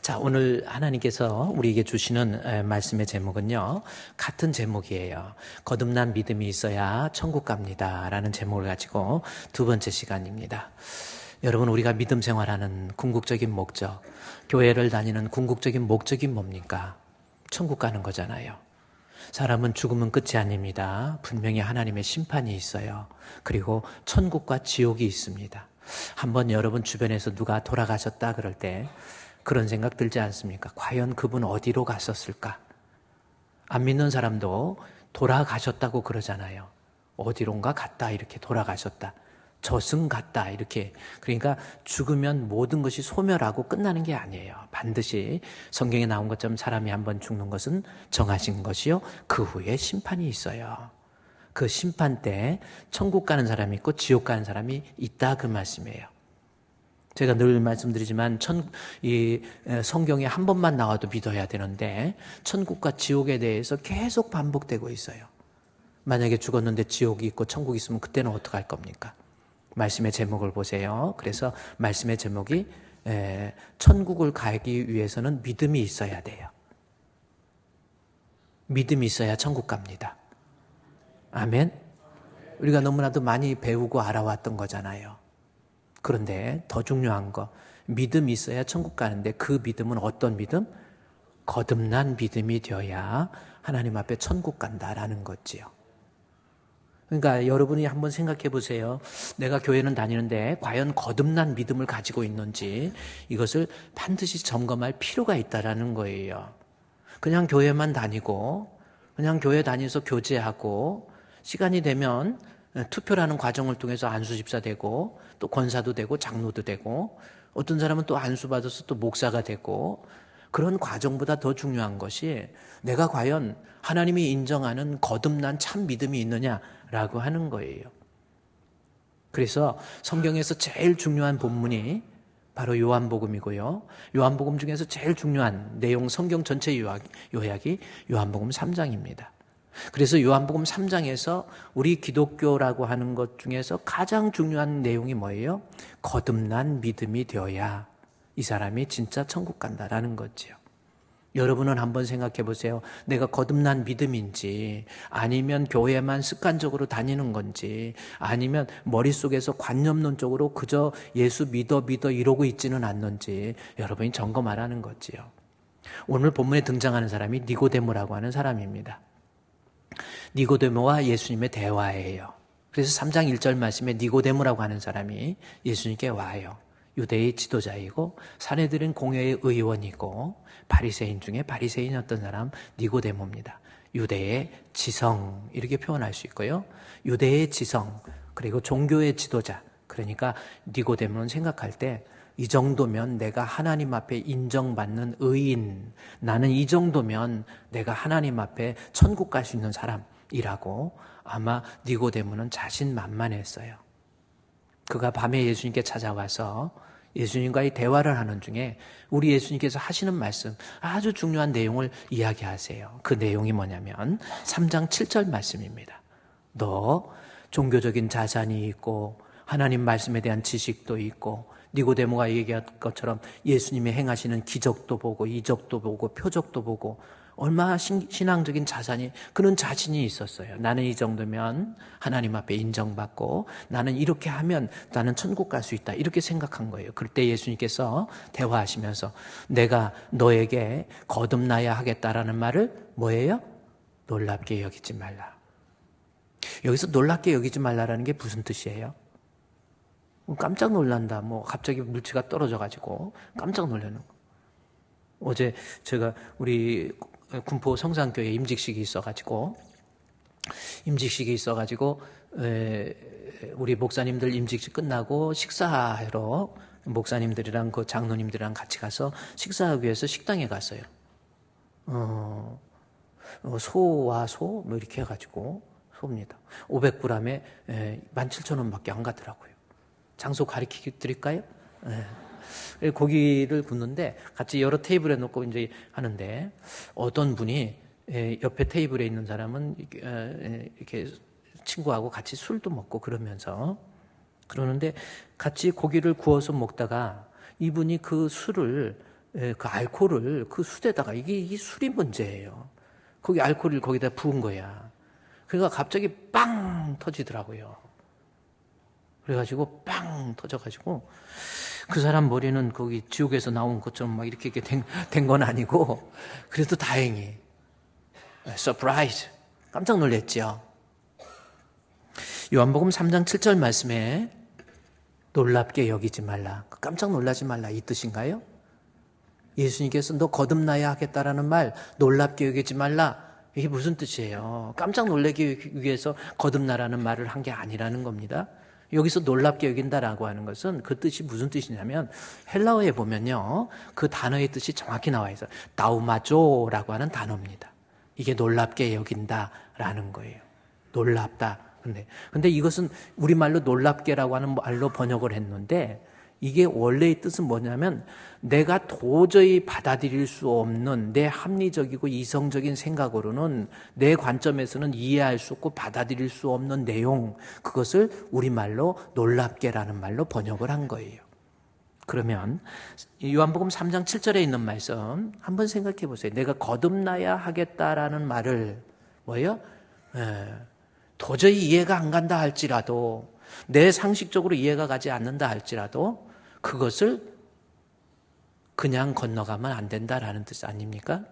자, 오늘 하나님께서 우리에게 주시는 말씀의 제목은요, 같은 제목이에요. 거듭난 믿음이 있어야 천국 갑니다 라는 제목을 가지고 두 번째 시간입니다. 여러분, 우리가 믿음 생활하는 궁극적인 목적, 교회를 다니는 궁극적인 목적이 뭡니까? 천국 가는 거잖아요. 사람은 죽으면 끝이 아닙니다. 분명히 하나님의 심판이 있어요. 그리고 천국과 지옥이 있습니다. 한번 여러분 주변에서 누가 돌아가셨다 그럴 때 그런 생각 들지 않습니까? 과연 그분 어디로 갔었을까? 안 믿는 사람도 돌아가셨다고 그러잖아요. 어디론가 갔다 이렇게 돌아가셨다. 저승 갔다 이렇게. 그러니까 죽으면 모든 것이 소멸하고 끝나는 게 아니에요. 반드시 성경에 나온 것처럼 사람이 한번 죽는 것은 정하신 것이요, 그 후에 심판이 있어요. 그 심판 때 천국 가는 사람이 있고 지옥 가는 사람이 있다, 그 말씀이에요. 제가 늘 말씀드리지만 이 성경에 한 번만 나와도 믿어야 되는데 천국과 지옥에 대해서 계속 반복되고 있어요. 만약에 죽었는데 지옥이 있고 천국이 있으면 그때는 어떡할 겁니까? 말씀의 제목을 보세요. 그래서 말씀의 제목이 천국을 가기 위해서는 믿음이 있어야 돼요. 믿음이 있어야 천국 갑니다. 아멘. 우리가 너무나도 많이 배우고 알아왔던 거잖아요. 그런데 더 중요한 거, 믿음이 있어야 천국 가는데 그 믿음은 어떤 믿음? 거듭난 믿음이 되어야 하나님 앞에 천국 간다라는 거지요. 그러니까 여러분이 한번 생각해 보세요. 내가 교회는 다니는데 과연 거듭난 믿음을 가지고 있는지 이것을 반드시 점검할 필요가 있다라는 거예요. 그냥 교회만 다니고 그냥 교회 다니면서 교제하고 시간이 되면 투표라는 과정을 통해서 안수집사 되고 또 권사도 되고 장로도 되고 어떤 사람은 또 안수받아서 또 목사가 되고, 그런 과정보다 더 중요한 것이 내가 과연 하나님이 인정하는 거듭난 참 믿음이 있느냐라고 하는 거예요. 그래서 성경에서 제일 중요한 본문이 바로 요한복음이고요. 요한복음 중에서 제일 중요한 내용, 성경 전체 요약이 요한복음 3장입니다. 그래서 요한복음 3장에서 우리 기독교라고 하는 것 중에서 가장 중요한 내용이 뭐예요? 거듭난 믿음이 되어야 이 사람이 진짜 천국 간다라는 거지요. 여러분은 한번 생각해 보세요. 내가 거듭난 믿음인지, 아니면 교회만 습관적으로 다니는 건지, 아니면 머릿속에서 관념론적으로 그저 예수 믿어 이러고 있지는 않는지 여러분이 점검하라는 거지요. 오늘 본문에 등장하는 사람이 니고데모라고 하는 사람입니다. 니고데모와 예수님의 대화예요. 그래서 3장 1절 말씀에 니고데모라고 하는 사람이 예수님께 와요. 유대의 지도자이고 사내들은 공회의 의원이고 바리새인 중에 바리새인이었던 사람 니고데모입니다. 유대의 지성 이렇게 표현할 수 있고요. 유대의 지성 그리고 종교의 지도자. 그러니까 니고데모는 생각할 때 이 정도면 내가 하나님 앞에 인정받는 의인, 나는 이 정도면 내가 하나님 앞에 천국 갈 수 있는 사람이라고 아마 니고데모는 자신만만했어요. 그가 밤에 예수님께 찾아와서 예수님과의 대화를 하는 중에 우리 예수님께서 하시는 말씀, 아주 중요한 내용을 이야기하세요. 그 내용이 뭐냐면 3장 7절 말씀입니다. 너 종교적인 자산이 있고 하나님 말씀에 대한 지식도 있고, 니고데모가 얘기한 것처럼 예수님이 행하시는 기적도 보고 이적도 보고 표적도 보고 얼마나 신앙적인 자산이, 그런 자신이 있었어요. 나는 이 정도면 하나님 앞에 인정받고 나는 이렇게 하면 나는 천국 갈 수 있다, 이렇게 생각한 거예요. 그때 예수님께서 대화하시면서 내가 너에게 거듭나야 하겠다라는 말을 뭐예요? 놀랍게 여기지 말라. 여기서 놀랍게 여기지 말라라는 게 무슨 뜻이에요? 깜짝 놀란다. 갑자기 물체가 떨어져가지고 깜짝 놀라는 거. 어제 제가 우리 군포 성산교회 임직식이 있어가지고 우리 목사님들 임직식 끝나고 식사하러 목사님들이랑 그 장로님들이랑 같이 가서 식사하기 위해서 식당에 갔어요. 소와 소 이렇게 해가지고 소입니다. 500g에 17,000원밖에 안 가더라고요. 장소 가르쳐 드릴까요? 네. 고기를 굽는데 같이 여러 테이블에 놓고 이제 하는데 어떤 분이 옆에 테이블에 있는 사람은 이렇게 친구하고 같이 술도 먹고 그러는데 같이 고기를 구워서 먹다가 이분이 그 술을 그 알코올을 그 숯에다가 이게 술이 문제예요. 거기 알코올을 거기다 부은 거야. 그러니까 갑자기 빵 터지더라고요. 그래가지고 빵 터져가지고 그 사람 머리는 거기 지옥에서 나온 것처럼 막 이렇게 된 건 아니고 그래도 다행히 서프라이즈 깜짝 놀랐죠. 요한복음 3장 7절 말씀에 놀랍게 여기지 말라, 깜짝 놀라지 말라 이 뜻인가요? 예수님께서 너 거듭나야 하겠다라는 말, 놀랍게 여기지 말라, 이게 무슨 뜻이에요? 깜짝 놀라기 위해서 거듭나라는 말을 한 게 아니라는 겁니다. 여기서 놀랍게 여긴다라고 하는 것은 그 뜻이 무슨 뜻이냐면 헬라어에 보면요, 그 단어의 뜻이 정확히 나와 있어요. 다우마조라고 하는 단어입니다. 이게 놀랍게 여긴다라는 거예요. 놀랍다. 근데 이것은 우리말로 놀랍게라고 하는 말로 번역을 했는데 이게 원래의 뜻은 뭐냐면 내가 도저히 받아들일 수 없는 내 합리적이고 이성적인 생각으로는 내 관점에서는 이해할 수 없고 받아들일 수 없는 내용, 그것을 우리말로 놀랍게라는 말로 번역을 한 거예요. 그러면 요한복음 3장 7절에 있는 말씀 한번 생각해 보세요. 내가 거듭나야 하겠다라는 말을 뭐예요? 도저히 이해가 안 간다 할지라도, 내 상식적으로 이해가 가지 않는다 할지라도 그것을 그냥 건너가면 안 된다라는 뜻 아닙니까?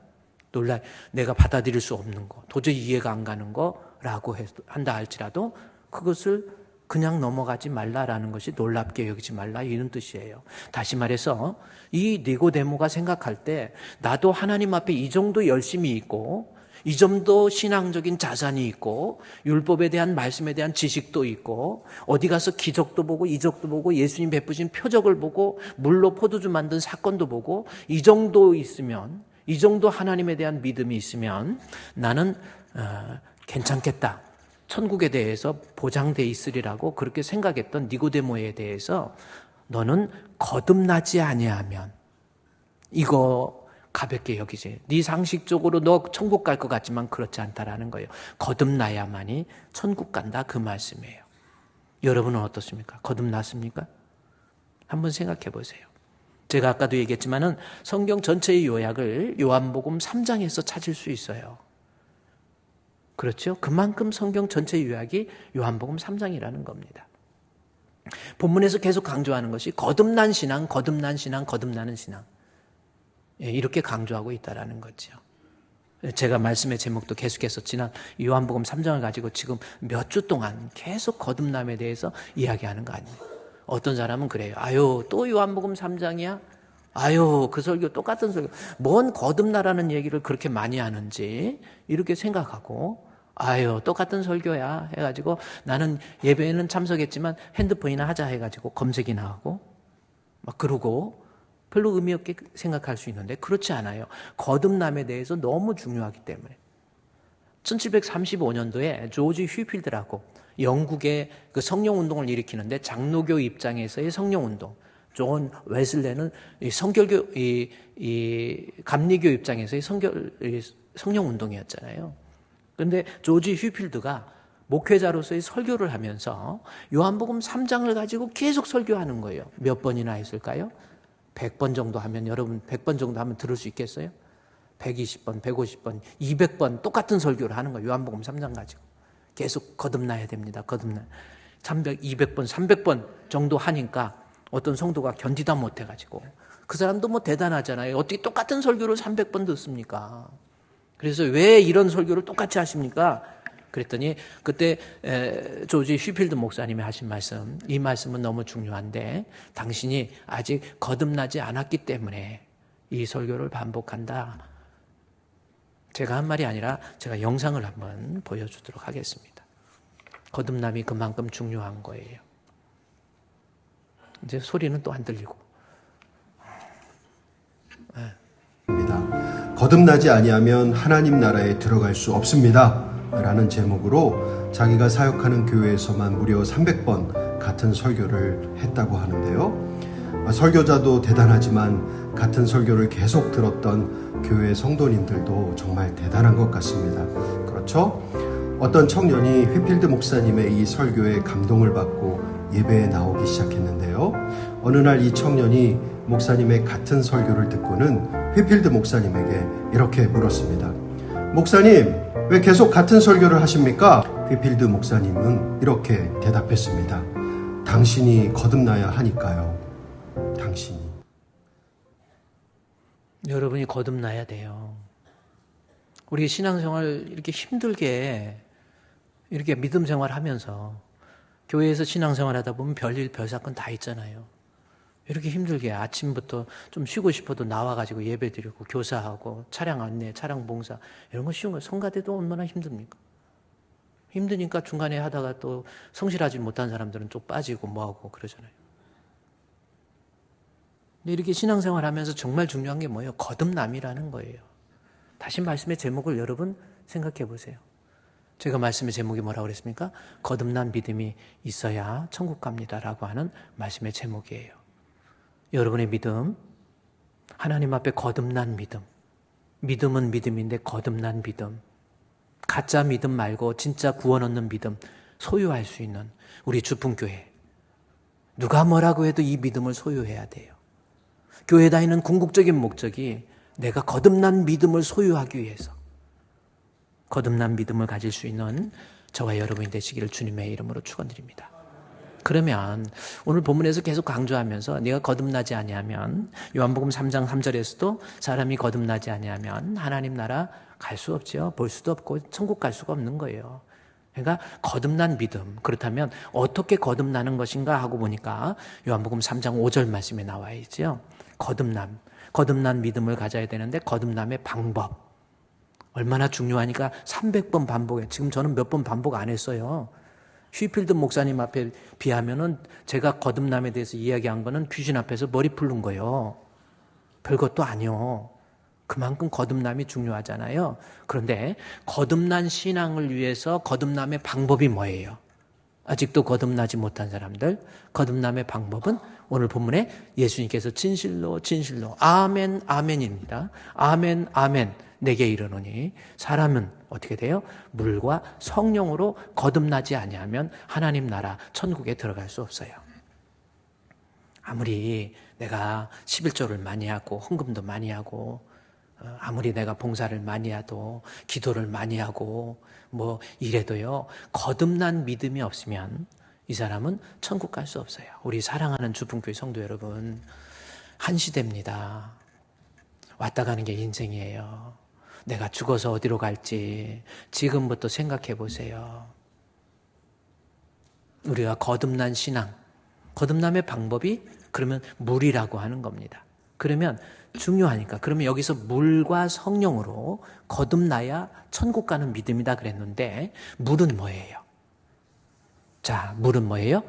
내가 받아들일 수 없는 거, 도저히 이해가 안 가는 거라고 한다 할지라도 그것을 그냥 넘어가지 말라라는 것이 놀랍게 여기지 말라 이런 뜻이에요. 다시 말해서 이 니고데모가 생각할 때 나도 하나님 앞에 이 정도 열심이 있고 이 정도 신앙적인 자산이 있고 율법에 대한 말씀에 대한 지식도 있고 어디 가서 기적도 보고 이적도 보고 예수님 베푸신 표적을 보고 물로 포도주 만든 사건도 보고 이 정도 있으면, 이 정도 하나님에 대한 믿음이 있으면 나는 괜찮겠다, 천국에 대해서 보장돼 있으리라고 그렇게 생각했던 니고데모에 대해서 너는 거듭나지 아니하면 이거 가볍게 여기지. 네 상식적으로 너 천국 갈 것 같지만 그렇지 않다라는 거예요. 거듭나야만이 천국 간다 그 말씀이에요. 여러분은 어떻습니까? 거듭났습니까? 한번 생각해 보세요. 제가 아까도 얘기했지만은 성경 전체의 요약을 요한복음 3장에서 찾을 수 있어요. 그렇죠? 그만큼 성경 전체의 요약이 요한복음 3장이라는 겁니다. 본문에서 계속 강조하는 것이 거듭난 신앙, 거듭난 신앙, 거듭나는 신앙. 이렇게 강조하고 있다는 거죠. 제가 말씀의 제목도 계속해서 지난 요한복음 3장을 가지고 지금 몇 주 동안 계속 거듭남에 대해서 이야기하는 거 아니에요. 어떤 사람은 그래요. 아유, 또 요한복음 3장이야? 아유, 그 설교 똑같은 설교. 뭔 거듭나라는 얘기를 그렇게 많이 하는지 이렇게 생각하고, 아유, 똑같은 설교야 해가지고 나는 예배에는 참석했지만 핸드폰이나 하자 해가지고 검색이나 하고 막 그러고 별로 의미 없게 생각할 수 있는데 그렇지 않아요. 거듭남에 대해서 너무 중요하기 때문에. 1735년도에 조지 휴필드라고 영국의 그 성령운동을 일으키는데 장로교 입장에서의 성령운동, 존 웨슬레는 성결교, 감리교 입장에서의 성령운동이었잖아요. 그런데 조지 휴필드가 목회자로서의 설교를 하면서 요한복음 3장을 가지고 계속 설교하는 거예요. 몇 번이나 했을까요? 100번 정도 하면, 여러분 100번 정도 하면 들을 수 있겠어요? 120번, 150번, 200번 똑같은 설교를 하는 거예요. 요한복음 3장 가지고. 계속 거듭나야 됩니다. 거듭나야. 200번, 300번 정도 하니까 어떤 성도가 견디다 못해가지고, 그 사람도 뭐 대단하잖아요. 어떻게 똑같은 설교를 300번 듣습니까? 그래서 왜 이런 설교를 똑같이 하십니까? 그랬더니 그때 조지 휴필드 목사님이 하신 말씀, 이 말씀은 너무 중요한데 당신이 아직 거듭나지 않았기 때문에 이 설교를 반복한다. 제가 한 말이 아니라 제가 영상을 한번 보여주도록 하겠습니다. 거듭남이 그만큼 중요한 거예요. 이제 소리는 또 안 들리고. 거듭나지 아니하면 하나님 나라에 들어갈 수 없습니다 라는 제목으로 자기가 사역하는 교회에서만 무려 300번 같은 설교를 했다고 하는데요. 설교자도 대단하지만 같은 설교를 계속 들었던 교회 성도님들도 정말 대단한 것 같습니다. 그렇죠? 어떤 청년이 휘필드 목사님의 이 설교에 감동을 받고 예배에 나오기 시작했는데요. 어느 날 이 청년이 목사님의 같은 설교를 듣고는 휘필드 목사님에게 이렇게 물었습니다. 목사님, 왜 계속 같은 설교를 하십니까? 휘필드 목사님은 이렇게 대답했습니다. 당신이 거듭나야 하니까요. 당신이. 여러분이 거듭나야 돼요. 우리 신앙생활 이렇게 힘들게 이렇게 믿음 생활하면서 교회에서 신앙생활 하다 보면 별일 별사건 다 있잖아요. 이렇게 힘들게 아침부터 좀 쉬고 싶어도 나와가지고 예배드리고 교사하고 차량 안내, 차량 봉사 이런 거 쉬운 거. 성가대도 얼마나 힘듭니까? 힘드니까 중간에 하다가 또 성실하지 못한 사람들은 좀 빠지고 뭐하고 그러잖아요. 근데 이렇게 신앙생활 하면서 정말 중요한 게 뭐예요? 거듭남이라는 거예요. 다시 말씀의 제목을 여러분 생각해 보세요. 제가 말씀의 제목이 뭐라고 그랬습니까? 거듭난 믿음이 있어야 천국 갑니다라고 하는 말씀의 제목이에요. 여러분의 믿음, 하나님 앞에 거듭난 믿음. 믿음은 믿음인데 거듭난 믿음. 가짜 믿음 말고 진짜 구원 얻는 믿음 소유할 수 있는 우리 주품교회. 누가 뭐라고 해도 이 믿음을 소유해야 돼요. 교회 다니는 궁극적인 목적이 내가 거듭난 믿음을 소유하기 위해서 거듭난 믿음을 가질 수 있는 저와 여러분이 되시기를 주님의 이름으로 축원드립니다. 그러면 오늘 본문에서 계속 강조하면서 네가 거듭나지 아니하면 요한복음 3장 3절에서도 사람이 거듭나지 아니하면 하나님 나라 갈 수 없죠. 볼 수도 없고 천국 갈 수가 없는 거예요. 그러니까 거듭난 믿음. 그렇다면 어떻게 거듭나는 것인가 하고 보니까 요한복음 3장 5절 말씀에 나와 있죠. 거듭난 믿음을 가져야 되는데 거듭남의 방법. 얼마나 중요하니까 300번 반복해. 지금 저는 몇 번 반복 안 했어요. 휘필드 목사님 앞에 비하면은 제가 거듭남에 대해서 이야기한 거는 귀신 앞에서 머리 풀는 거예요. 별것도 아니요. 그만큼 거듭남이 중요하잖아요. 그런데 거듭난 신앙을 위해서 거듭남의 방법이 뭐예요? 아직도 거듭나지 못한 사람들, 거듭남의 방법은 오늘 본문에 예수님께서 진실로 아멘 아멘입니다. 아멘 아멘 내게 이르노니 사람은 어떻게 돼요? 물과 성령으로 거듭나지 아니하면 하나님 나라 천국에 들어갈 수 없어요. 아무리 내가 11조를 많이 하고 헌금도 많이 하고 아무리 내가 봉사를 많이 해도 기도를 많이 하고 뭐 이래도요, 거듭난 믿음이 없으면 이 사람은 천국 갈 수 없어요. 우리 사랑하는 주품교회 성도 여러분, 한 시대입니다. 왔다 가는 게 인생이에요. 내가 죽어서 어디로 갈지 지금부터 생각해 보세요. 우리가 거듭난 신앙, 거듭남의 방법이 그러면 물이라고 하는 겁니다. 그러면 중요하니까. 그러면 여기서 물과 성령으로 거듭나야 천국 가는 믿음이다 그랬는데 물은 뭐예요? 자, 물은 뭐예요?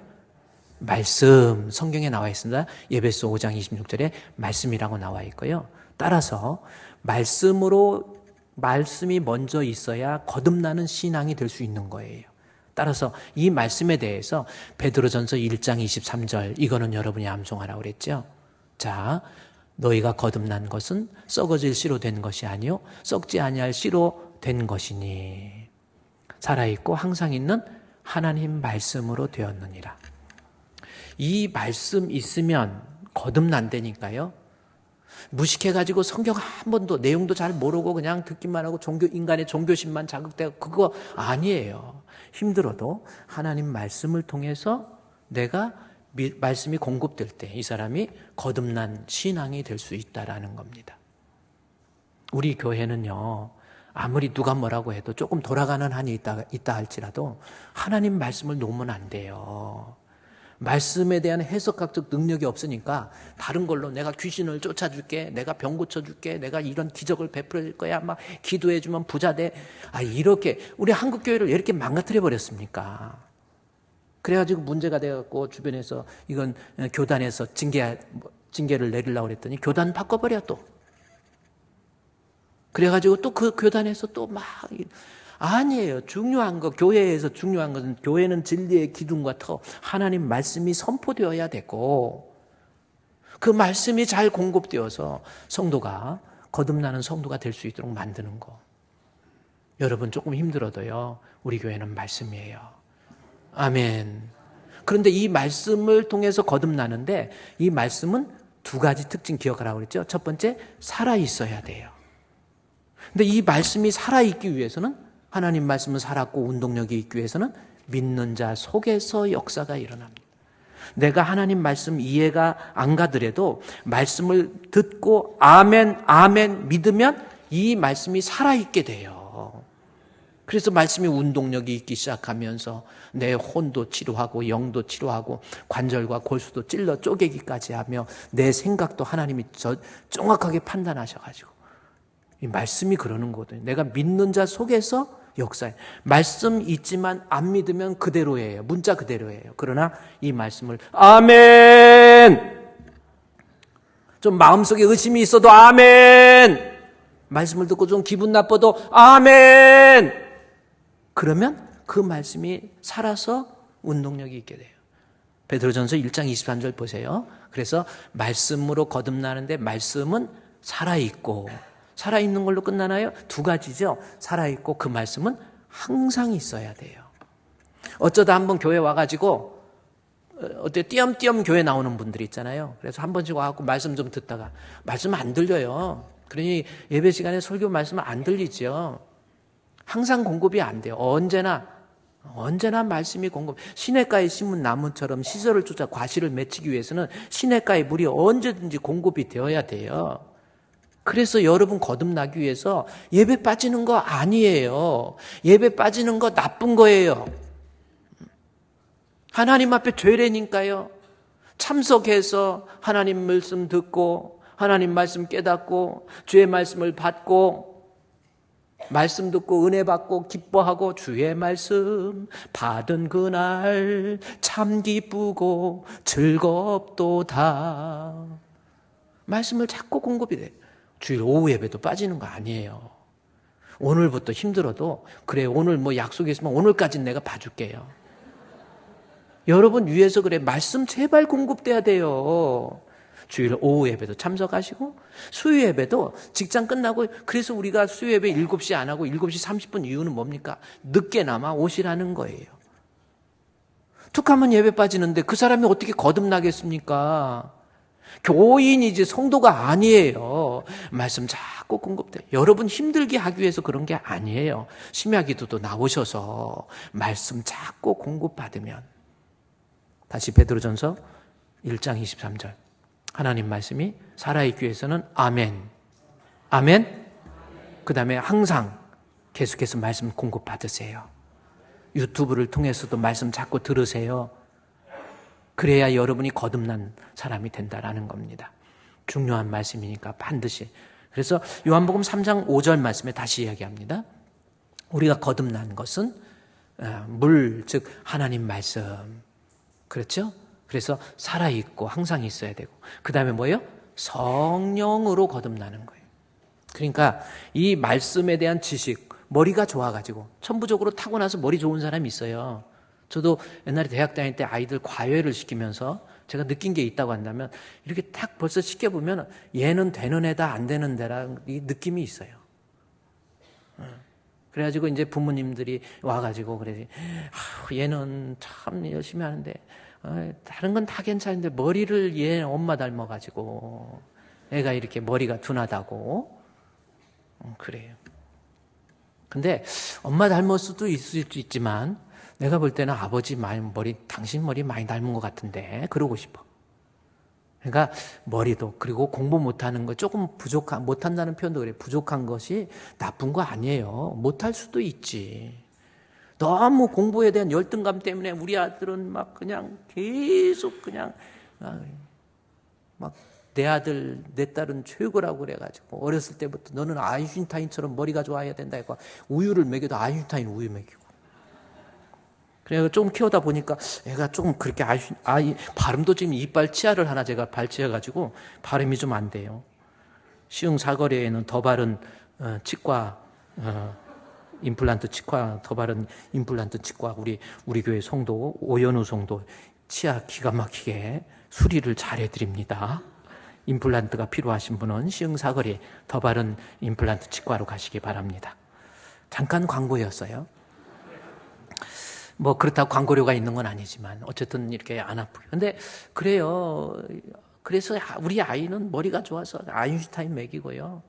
말씀. 성경에 나와 있습니다. 에베소 5장 26절에 말씀이라고 나와 있고요. 따라서 말씀이 먼저 있어야 거듭나는 신앙이 될 수 있는 거예요. 따라서 이 말씀에 대해서 베드로전서 1장 23절 이거는 여러분이 암송하라고 그랬죠. 자, 너희가 거듭난 것은 썩어질 씨로 된 것이 아니요 썩지 아니할 씨로 된 것이니 살아있고 항상 있는 하나님 말씀으로 되었느니라. 이 말씀 있으면 거듭난다니까요. 무식해가지고 성경 한 번도 내용도 잘 모르고 그냥 듣기만 하고 인간의 종교심만 자극되고 그거 아니에요. 힘들어도 하나님 말씀을 통해서 내가 말씀이 공급될 때 이 사람이 거듭난 신앙이 될 수 있다라는 겁니다. 우리 교회는요, 아무리 누가 뭐라고 해도 조금 돌아가는 한이 있다 할지라도 하나님 말씀을 놓으면 안 돼요. 말씀에 대한 해석학적 능력이 없으니까 다른 걸로 내가 귀신을 쫓아줄게, 내가 병 고쳐줄게, 내가 이런 기적을 베풀어 줄 거야, 막 기도해주면 부자 돼. 이렇게 우리 한국교회를 왜 이렇게 망가뜨려 버렸습니까? 그래가지고 문제가 돼갖고 주변에서 이건 교단에서 징계를 내리려고 그랬더니 교단 바꿔버려 또. 그래가지고 또 그 교단에서 또 막 아니에요. 중요한 거, 교회에서 중요한 것은 교회는 진리의 기둥과 터, 하나님 말씀이 선포되어야 되고 그 말씀이 잘 공급되어서 성도가 거듭나는 성도가 될 수 있도록 만드는 거. 여러분 조금 힘들어도요, 우리 교회는 말씀이에요. 아멘. 그런데 이 말씀을 통해서 거듭나는데 이 말씀은 두 가지 특징 기억하라고 그랬죠. 첫 번째, 살아있어야 돼요. 근데 이 말씀이 살아있기 위해서는, 하나님 말씀은 살았고 운동력이 있기 위해서는 믿는 자 속에서 역사가 일어납니다. 내가 하나님 말씀 이해가 안 가더라도 말씀을 듣고 아멘, 아멘 믿으면 이 말씀이 살아있게 돼요. 그래서 말씀이 운동력이 있기 시작하면서 내 혼도 치료하고 영도 치료하고 관절과 골수도 찔러 쪼개기까지 하며 내 생각도 하나님이 정확하게 판단하셔가지고 이 말씀이 그러는 거거든요. 내가 믿는 자 속에서 역사에 말씀 있지만 안 믿으면 그대로예요. 문자 그대로예요. 그러나 이 말씀을 아멘, 좀 마음속에 의심이 있어도 아멘, 말씀을 듣고 좀 기분 나빠도 아멘, 그러면 그 말씀이 살아서 운동력이 있게 돼요. 베드로전서 1장 23절 보세요. 그래서 말씀으로 거듭나는데 말씀은 살아있고, 살아있는 걸로 끝나나요? 두 가지죠. 살아있고 그 말씀은 항상 있어야 돼요. 어쩌다 한번 교회 와가지고 어때 띄엄띄엄 교회 나오는 분들이 있잖아요. 그래서 한 번씩 와갖고 말씀 좀 듣다가 말씀 안 들려요. 그러니 예배 시간에 설교 말씀은 안 들리죠. 항상 공급이 안 돼요. 언제나 말씀이 공급. 시냇가에 심은 나무처럼 시설을 쫓아 과실을 맺히기 위해서는 시냇가의 물이 언제든지 공급이 되어야 돼요. 그래서 여러분 거듭나기 위해서 예배 빠지는 거 아니에요. 예배 빠지는 거 나쁜 거예요. 하나님 앞에 죄래니까요. 참석해서 하나님 말씀 듣고 하나님 말씀 깨닫고 주의 말씀을 받고 말씀 듣고 은혜 받고 기뻐하고 주의 말씀 받은 그날 참 기쁘고 즐겁도다. 말씀을 자꾸 공급이 돼요. 주일 오후 예배도 빠지는 거 아니에요. 오늘부터 힘들어도 그래 오늘 뭐 약속이 있으면 오늘까지는 내가 봐줄게요. 여러분 위해서 그래 말씀 제발 공급돼야 돼요. 주일 오후 예배도 참석하시고 수요 예배도 직장 끝나고, 그래서 우리가 수요 예배 7시 안 하고 7시 30분 이유는 뭡니까? 늦게나마 오시라는 거예요. 툭하면 예배 빠지는데 그 사람이 어떻게 거듭나겠습니까? 교인이지 성도가 아니에요. 말씀 자꾸 공급돼. 여러분 힘들게 하기 위해서 그런 게 아니에요. 심야기도도 나오셔서 말씀 자꾸 공급받으면. 다시 베드로전서 1장 23절. 하나님 말씀이 살아있기 위해서는 아멘, 아멘. 그 다음에 항상 계속해서 말씀 공급받으세요. 유튜브를 통해서도 말씀 자꾸 들으세요. 그래야 여러분이 거듭난 사람이 된다라는 겁니다. 중요한 말씀이니까 반드시. 그래서 요한복음 3장 5절 말씀에 다시 이야기합니다. 우리가 거듭난 것은 물, 즉 하나님 말씀. 그렇죠? 그래서 살아있고 항상 있어야 되고, 그 다음에 뭐예요? 성령으로 거듭나는 거예요. 그러니까 이 말씀에 대한 지식, 머리가 좋아가지고 천부적으로 타고나서 머리 좋은 사람이 있어요. 저도 옛날에 대학 다닐 때 아이들 과외를 시키면서 제가 느낀 게 있다고 한다면, 이렇게 딱 벌써 시켜보면 얘는 되는 애다 안 되는 애라는 이 느낌이 있어요. 그래가지고 이제 부모님들이 와가지고 그래, 얘는 참 열심히 하는데 다른 건 다 괜찮은데 머리를 얘 엄마 닮아가지고 애가 이렇게 머리가 둔하다고 그래요. 근데 엄마 닮을 수도 있을 수 있지만 내가 볼 때는 아버지 머리, 당신 머리 많이 닮은 것 같은데 그러고 싶어. 그러니까 머리도, 그리고 공부 못하는 거 조금 못한다는 표현도 그래. 부족한 것이 나쁜 거 아니에요. 못할 수도 있지. 너무 공부에 대한 열등감 때문에 우리 아들은 막 그냥 계속 그냥 막 내 아들, 내 딸은 최고라고 그래가지고 어렸을 때부터 너는 아인슈타인처럼 머리가 좋아야 된다 했고 우유를 먹여도 아인슈타인 우유 먹이고. 그래서 좀 키우다 보니까 애가 조금 그렇게 발음도 지금 이빨 치아를 하나 제가 발치해가지고 발음이 좀 안 돼요. 시흥 사거리에는 더 바른 치과 임플란트 치과, 더 바른 임플란트 치과 우리 교회 성도 오연우 성도 치아 기가 막히게 수리를 잘 해드립니다. 임플란트가 필요하신 분은 시흥 사거리 더 바른 임플란트 치과로 가시기 바랍니다. 잠깐 광고였어요. 뭐 그렇다고 광고료가 있는 건 아니지만 어쨌든 이렇게 안 아프게. 근데 그래요. 그래서 우리 아이는 머리가 좋아서 아인슈타인 먹이고요.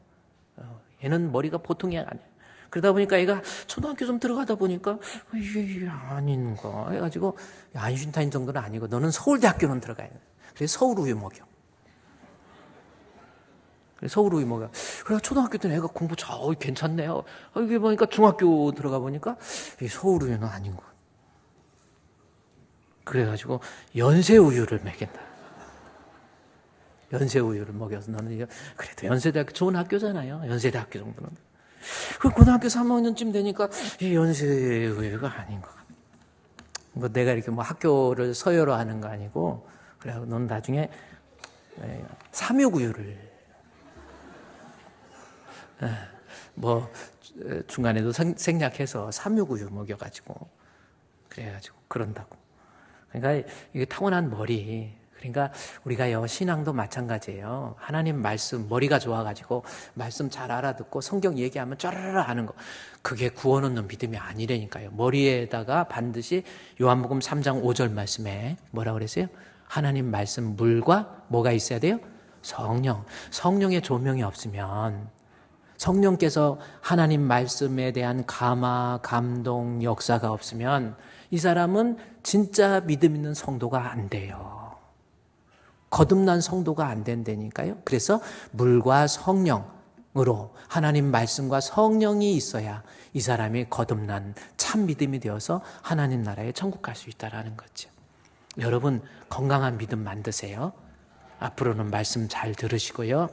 얘는 머리가 보통이 아니에요. 그러다 보니까 얘가 초등학교 좀 들어가다 보니까 이게 아닌가 해가지고 아인슈타인 정도는 아니고 너는 서울대학교는 들어가야 돼. 그래서 서울 우유 먹여. 서울 우유 먹여. 그래서 초등학교 때는 애가 공부 괜찮네요. 이게 보니까 중학교 들어가 보니까 서울 우유는 아닌 거. 그래가지고 연세 우유를 먹인다. 연세 우유를 먹여서 너는 그래도 연세대학교 좋은 학교잖아요. 연세대학교 정도는. 그 고등학교 3학년쯤 되니까 이 연세 우유가 아닌 것 같아. 뭐 내가 이렇게 뭐 학교를 서열로 하는 거 아니고 그래 너는 나중에 삼육 우유를 뭐 중간에도 생략해서 삼육 우유 먹여가지고 그래가지고 그런다고. 그러니까 이게 타고난 머리. 그러니까 우리가요 신앙도 마찬가지예요. 하나님 말씀 머리가 좋아가지고 말씀 잘 알아듣고 성경 얘기하면 쩌르르 하는 거 그게 구원 얻는 믿음이 아니라니까요. 머리에다가 반드시 요한복음 3장 5절 말씀에 뭐라고 그랬어요? 하나님 말씀 물과 뭐가 있어야 돼요? 성령의 조명이 없으면 성령께서 하나님 말씀에 대한 감화, 감동, 역사가 없으면 이 사람은 진짜 믿음 있는 성도가 안 돼요. 거듭난 성도가 안 된다니까요. 그래서 물과 성령으로 하나님 말씀과 성령이 있어야 이 사람이 거듭난 참 믿음이 되어서 하나님 나라에 천국 갈 수 있다는 거죠. 여러분 건강한 믿음 만드세요. 앞으로는 말씀 잘 들으시고요.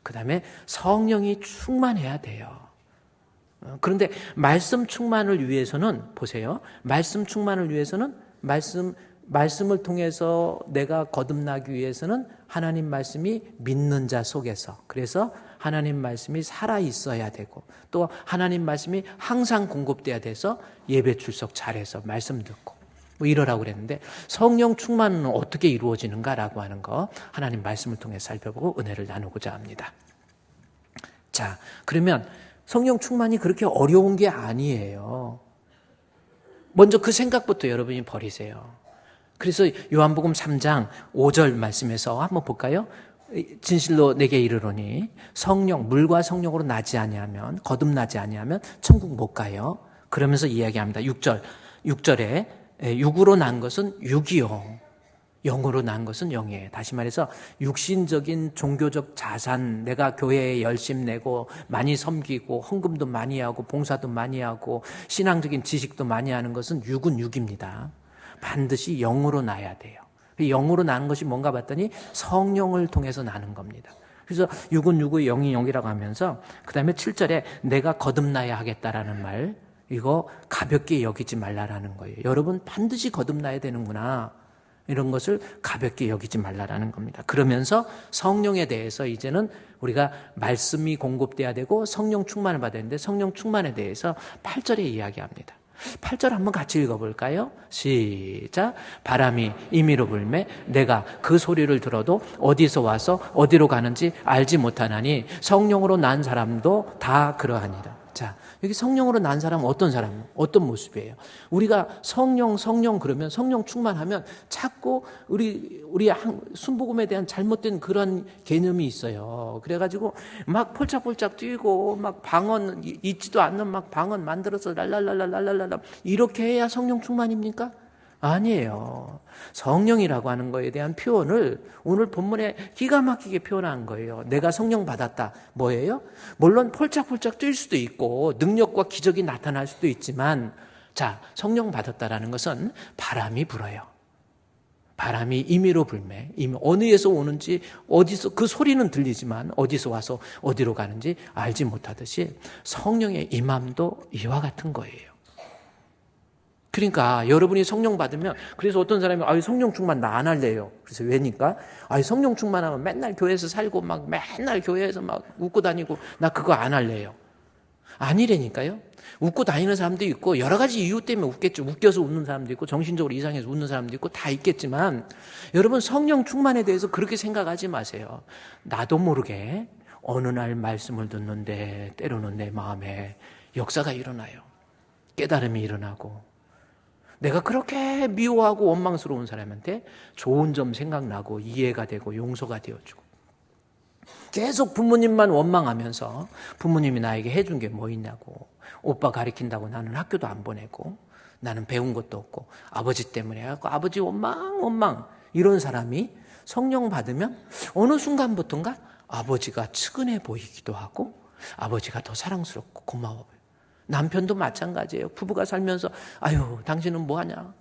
그 다음에 성령이 충만해야 돼요. 그런데 말씀 충만을 위해서는 보세요. 말씀 충만을 위해서는 말씀을 통해서 내가 거듭나기 위해서는 하나님 말씀이 믿는 자 속에서 그래서 하나님 말씀이 살아있어야 되고 또 하나님 말씀이 항상 공급돼야 돼서 예배 출석 잘해서 말씀 듣고 뭐 이러라고 그랬는데 성령 충만은 어떻게 이루어지는가라고 하는 거 하나님 말씀을 통해 살펴보고 은혜를 나누고자 합니다. 자, 그러면 성령 충만이 그렇게 어려운 게 아니에요. 먼저 그 생각부터 여러분이 버리세요. 그래서 요한복음 3장 5절 말씀에서 한번 볼까요? 진실로 내게 이르노니 성령 물과 성령으로 나지 아니하면 거듭나지 아니하면 천국 못 가요. 그러면서 이야기합니다. 6절에 육으로 난 것은 육이요 영으로 난 것은 영이에요. 다시 말해서 육신적인 종교적 자산 내가 교회에 열심 내고 많이 섬기고 헌금도 많이 하고 봉사도 많이 하고 신앙적인 지식도 많이 하는 것은 육은 육입니다. 반드시 영으로 나야 돼요. 영으로 나는 것이 뭔가 봤더니 성령을 통해서 나는 겁니다. 그래서 육은 육의 영이 영이라고 하면서 그 다음에 7절에 내가 거듭나야 하겠다라는 말 이거 가볍게 여기지 말라라는 거예요. 여러분 반드시 거듭나야 되는구나. 이런 것을 가볍게 여기지 말라라는 겁니다. 그러면서 성령에 대해서 이제는 우리가 말씀이 공급돼야 되고 성령 충만을 받아야 되는데 성령 충만에 대해서 8절에 이야기합니다. 8절 한번 같이 읽어볼까요? 시작. 바람이 임의로 불매 내가 그 소리를 들어도 어디서 와서 어디로 가는지 알지 못하나니 성령으로 난 사람도 다 그러하니라. 자, 여기 성령으로 난 사람은 어떤 사람, 어떤 모습이에요? 우리가 성령 그러면 성령 충만하면 자꾸 우리 순복음에 대한 잘못된 그런 개념이 있어요. 그래가지고 막 폴짝폴짝 뛰고 막 방언 있지도 않는 막 방언 만들어서 랄랄랄랄랄랄라 이렇게 해야 성령 충만입니까? 아니에요. 성령이라고 하는 거에 대한 표현을 오늘 본문에 기가 막히게 표현한 거예요. 내가 성령 받았다. 뭐예요? 물론 폴짝폴짝 뛸 수도 있고 능력과 기적이 나타날 수도 있지만 자, 성령 받았다라는 것은 바람이 불어요. 바람이 임의로 불매. 어디에서 오는지 어디서 그 소리는 들리지만 어디서 와서 어디로 가는지 알지 못하듯이 성령의 임함도 이와 같은 거예요. 그러니까 여러분이 성령 받으면 그래서 어떤 사람이 성령 충만 나 안 할래요. 그래서 왜니까? 성령 충만하면 맨날 교회에서 살고 막 맨날 교회에서 막 웃고 다니고 나 그거 안 할래요. 아니라니까요. 웃고 다니는 사람도 있고 여러 가지 이유 때문에 웃겠죠. 웃겨서 웃는 사람도 있고 정신적으로 이상해서 웃는 사람도 있고 다 있겠지만 여러분 성령 충만에 대해서 그렇게 생각하지 마세요. 나도 모르게 어느 날 말씀을 듣는데 때로는 내 마음에 역사가 일어나요. 깨달음이 일어나고 내가 그렇게 미워하고 원망스러운 사람한테 좋은 점 생각나고 이해가 되고 용서가 되어주고, 계속 부모님만 원망하면서 부모님이 나에게 해준 게 뭐 있냐고, 오빠 가르친다고 나는 학교도 안 보내고 나는 배운 것도 없고 아버지 때문에 해갖고 아버지 원망 이런 사람이 성령 받으면 어느 순간부터인가 아버지가 측은해 보이기도 하고 아버지가 더 사랑스럽고 고마워 보여요. 남편도 마찬가지예요. 부부가 살면서 아유 당신은 뭐하냐,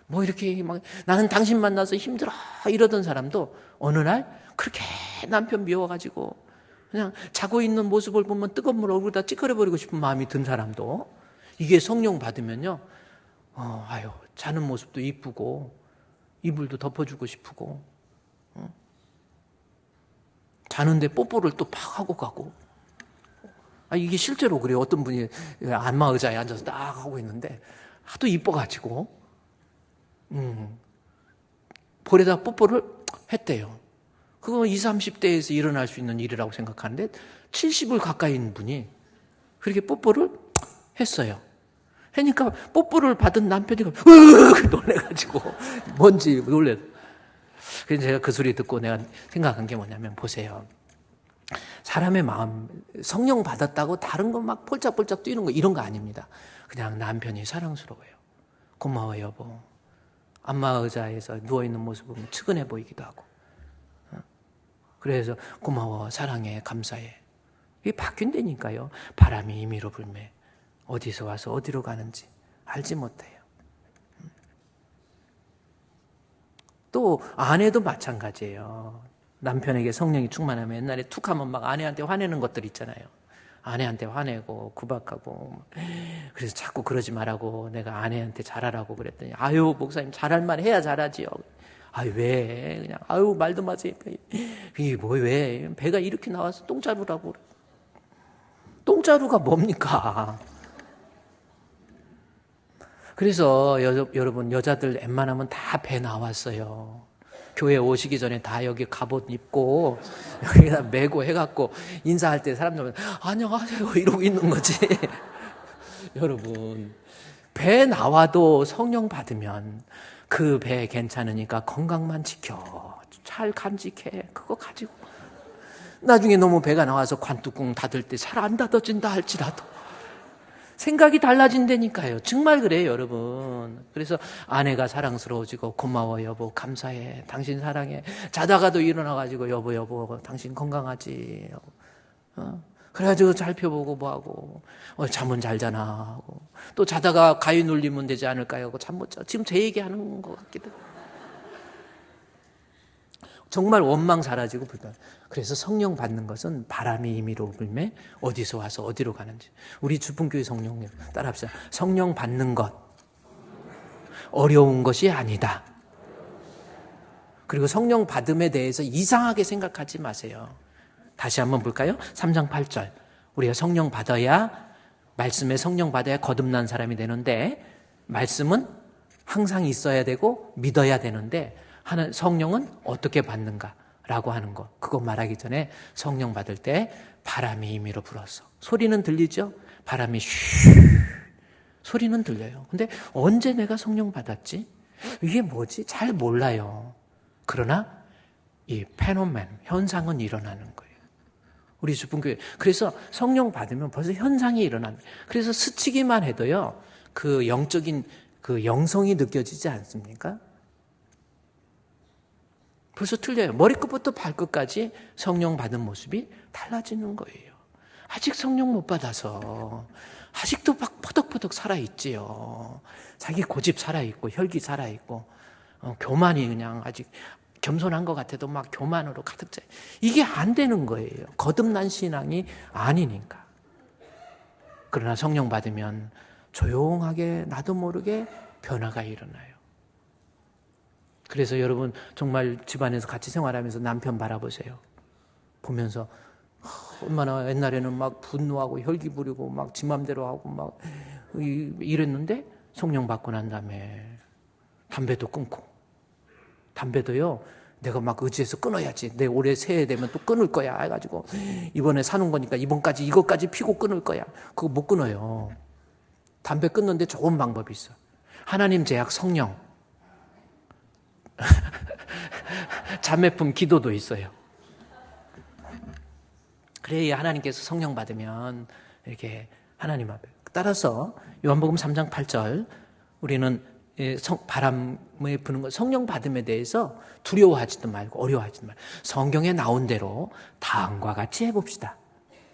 뭐 이렇게 막 나는 당신 만나서 힘들어 이러던 사람도 어느 날 그렇게 남편 미워가지고 그냥 자고 있는 모습을 보면 뜨거운 물 얼굴에다 찌그러버리고 싶은 마음이 든 사람도, 이게 성령 받으면요, 아유 자는 모습도 이쁘고 이불도 덮어주고 싶고, 자는데 뽀뽀를 또 팍 하고 가고. 이게 실제로 그래요. 어떤 분이 안마 의자에 앉아서 딱 하고 있는데 하도 이뻐가지고 볼에다 뽀뽀를 했대요. 그거 20, 30대에서 일어날 수 있는 일이라고 생각하는데 70을 가까이인 분이 그렇게 뽀뽀를 했어요. 하니까 뽀뽀를 받은 남편이 놀래가지고 뭔지 놀래서. 그래서 제가 그 소리 듣고 내가 생각한 게 뭐냐면, 보세요. 사람의 마음, 성령 받았다고 다른 거 막 폴짝폴짝 뛰는 거 이런 거 아닙니다. 그냥 남편이 사랑스러워요. 고마워 여보. 안마 의자에서 누워있는 모습 보면 측은해 보이기도 하고. 그래서 고마워, 사랑해, 감사해. 이게 바뀐다니까요. 바람이 임의로 불매 어디서 와서 어디로 가는지 알지 못해요. 또 아내도 마찬가지예요. 남편에게 성령이 충만하면 옛날에 툭 하면 막 아내한테 화내는 것들 있잖아요. 아내한테 화내고 구박하고, 그래서 자꾸 그러지 말라고 내가 아내한테 잘하라고 그랬더니 아유 목사님 잘할 만 해야 잘하지요. 아유 왜 그냥 아유 말도 마세요. 이게 뭐 왜 배가 이렇게 나와서 똥자루라고 그래. 똥자루가 뭡니까? 그래서 여러분 여자들 웬만하면 다 배 나왔어요. 교회 오시기 전에 다 여기 갑옷 입고 여기다 메고 해갖고 인사할 때 사람들 안녕하세요 이러고 있는 거지. 여러분 배 나와도 성령 받으면 그 배 괜찮으니까 건강만 지켜. 잘 간직해. 그거 가지고 나중에 너무 배가 나와서 관뚜껑 닫을 때 잘 안 닫아진다 할지라도 생각이 달라진다니까요. 정말 그래요, 여러분. 그래서 아내가 사랑스러워지고 고마워 여보, 감사해, 당신 사랑해. 자다가도 일어나가지고 여보 당신 건강하지. 그래가지고 잘 펴보고 뭐하고 잠은 잘 자나 하고 또 자다가 가위 눌리면 되지 않을까요? 하고 잠 못 자. 지금 제 얘기하는 것 같기도 해요. 정말 원망 사라지고 불편. 그래서 성령 받는 것은 바람이 임의로 불매 어디서 와서 어디로 가는지. 우리 주풍교회 성령님 따라합시다. 성령 받는 것 어려운 것이 아니다. 그리고 성령 받음에 대해서 이상하게 생각하지 마세요. 다시 한번 볼까요? 3장 8절. 우리가 성령 받아야, 말씀에 성령 받아야 거듭난 사람이 되는데, 말씀은 항상 있어야 되고 믿어야 되는데, 성령은 어떻게 받는가라고 하는 거. 그거 말하기 전에 성령 받을 때 바람이 임의로 불었어. 소리는 들리죠? 바람이 슈 소리는 들려요. 근데 언제 내가 성령 받았지? 이게 뭐지? 잘 몰라요. 그러나 이 페노멘, 현상은 일어나는 거예요. 우리 주분교회. 그래서 성령 받으면 벌써 현상이 일어납니다. 그래서 스치기만 해도요, 그 영적인 그 영성이 느껴지지 않습니까? 벌써 틀려요. 머리끝부터 발끝까지 성령 받은 모습이 달라지는 거예요. 아직 성령 못 받아서 아직도 막 퍼덕퍼덕 살아있지요. 자기 고집 살아있고 혈기 살아있고 교만이 그냥 아직 겸손한 것 같아도 막 교만으로 가득 차. 이게 안 되는 거예요. 거듭난 신앙이 아니니까. 그러나 성령 받으면 조용하게 나도 모르게 변화가 일어나요. 그래서 여러분 정말 집안에서 같이 생활하면서 남편 바라보세요. 보면서 얼마나 옛날에는 막 분노하고 혈기 부리고 막 지 맘대로 하고 막 이랬는데 성령 받고 난 다음에 담배도 끊고, 담배도요 내가 막 의지해서 끊어야지, 내 올해 새해 되면 또 끊을 거야 해가지고 이번에 사는 거니까 이번까지 이것까지 피고 끊을 거야. 그거 못 끊어요. 담배 끊는데 좋은 방법이 있어. 하나님 제약 성령. 자매품 기도도 있어요. 그래야 하나님께서 성령 받으면 이렇게 하나님 앞에. 따라서 요한복음 3장 8절 우리는 바람에 부는 것, 성령 받음에 대해서 두려워하지도 말고 어려워하지도 말고 성경에 나온 대로 다음과 같이 해봅시다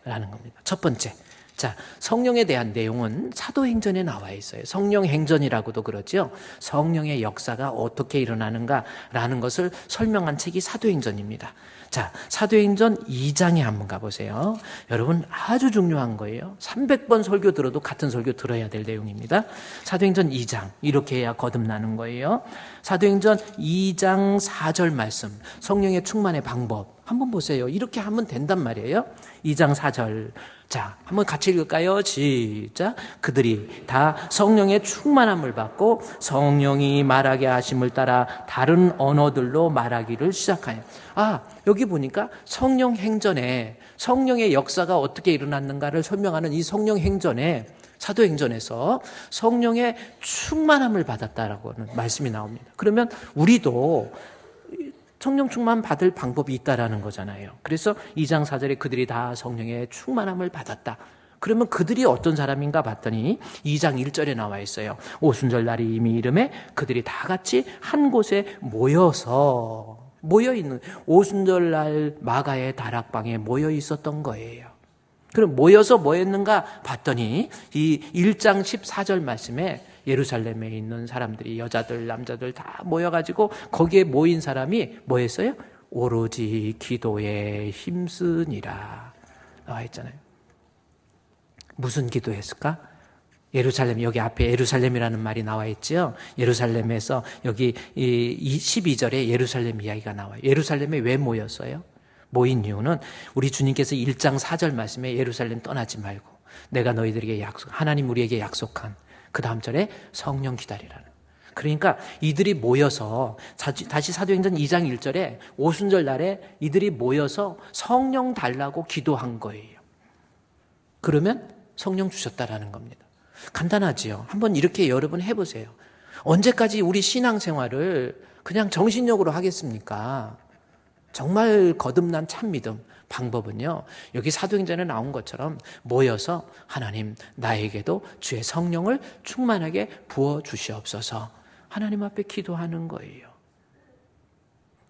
라는 겁니다. 첫 번째, 자, 성령에 대한 내용은 사도행전에 나와 있어요. 성령행전이라고도 그러죠. 성령의 역사가 어떻게 일어나는가라는 것을 설명한 책이 사도행전입니다. 자, 사도행전 2장에 한번 가보세요. 여러분 아주 중요한 거예요. 300번 설교 들어도 같은 설교 들어야 될 내용입니다. 사도행전 2장, 이렇게 해야 거듭나는 거예요. 사도행전 2장 4절 말씀, 성령의 충만의 방법 한번 보세요. 이렇게 하면 된단 말이에요. 2장 4절. 자, 한번 같이 읽을까요? 시작. 그들이 다 성령의 충만함을 받고 성령이 말하게 하심을 따라 다른 언어들로 말하기를 시작하여. 여기 보니까 성령 행전에 성령의 역사가 어떻게 일어났는가를 설명하는 이 성령 행전에 사도행전에서 성령의 충만함을 받았다라고는 말씀이 나옵니다. 그러면 우리도 성령 충만 받을 방법이 있다라는 거잖아요. 그래서 2장 4절에 그들이 다 성령의 충만함을 받았다. 그러면 그들이 어떤 사람인가 봤더니 2장 1절에 나와 있어요. 오순절 날이 이미 이름에 그들이 다 같이 한 곳에 모여있는 오순절 날 마가의 다락방에 모여 있었던 거예요. 그럼 모여서 뭐 했는가 봤더니 이 1장 14절 말씀에 예루살렘에 있는 사람들이 여자들 남자들 다 모여가지고 거기에 모인 사람이 뭐 했어요? 오로지 기도에 힘쓰니라 나와 있잖아요. 무슨 기도했을까? 예루살렘, 여기 앞에 예루살렘이라는 말이 나와 있죠. 예루살렘에서 여기 12절에 예루살렘 이야기가 나와요. 예루살렘에 왜 모였어요? 모인 이유는 우리 주님께서 1장 4절 말씀에 예루살렘 떠나지 말고 내가 너희들에게 하나님 우리에게 약속한 그 다음 절에 성령 기다리라는. 그러니까 이들이 모여서 다시 사도행전 2장 1절에 오순절 날에 이들이 모여서 성령 달라고 기도한 거예요. 그러면 성령 주셨다라는 겁니다. 간단하지요. 한번 이렇게 여러분 해보세요. 언제까지 우리 신앙생활을 그냥 정신력으로 하겠습니까? 정말 거듭난 참믿음 방법은요, 여기 사도행전에 나온 것처럼 모여서 하나님 나에게도 주의 성령을 충만하게 부어주시옵소서 하나님 앞에 기도하는 거예요.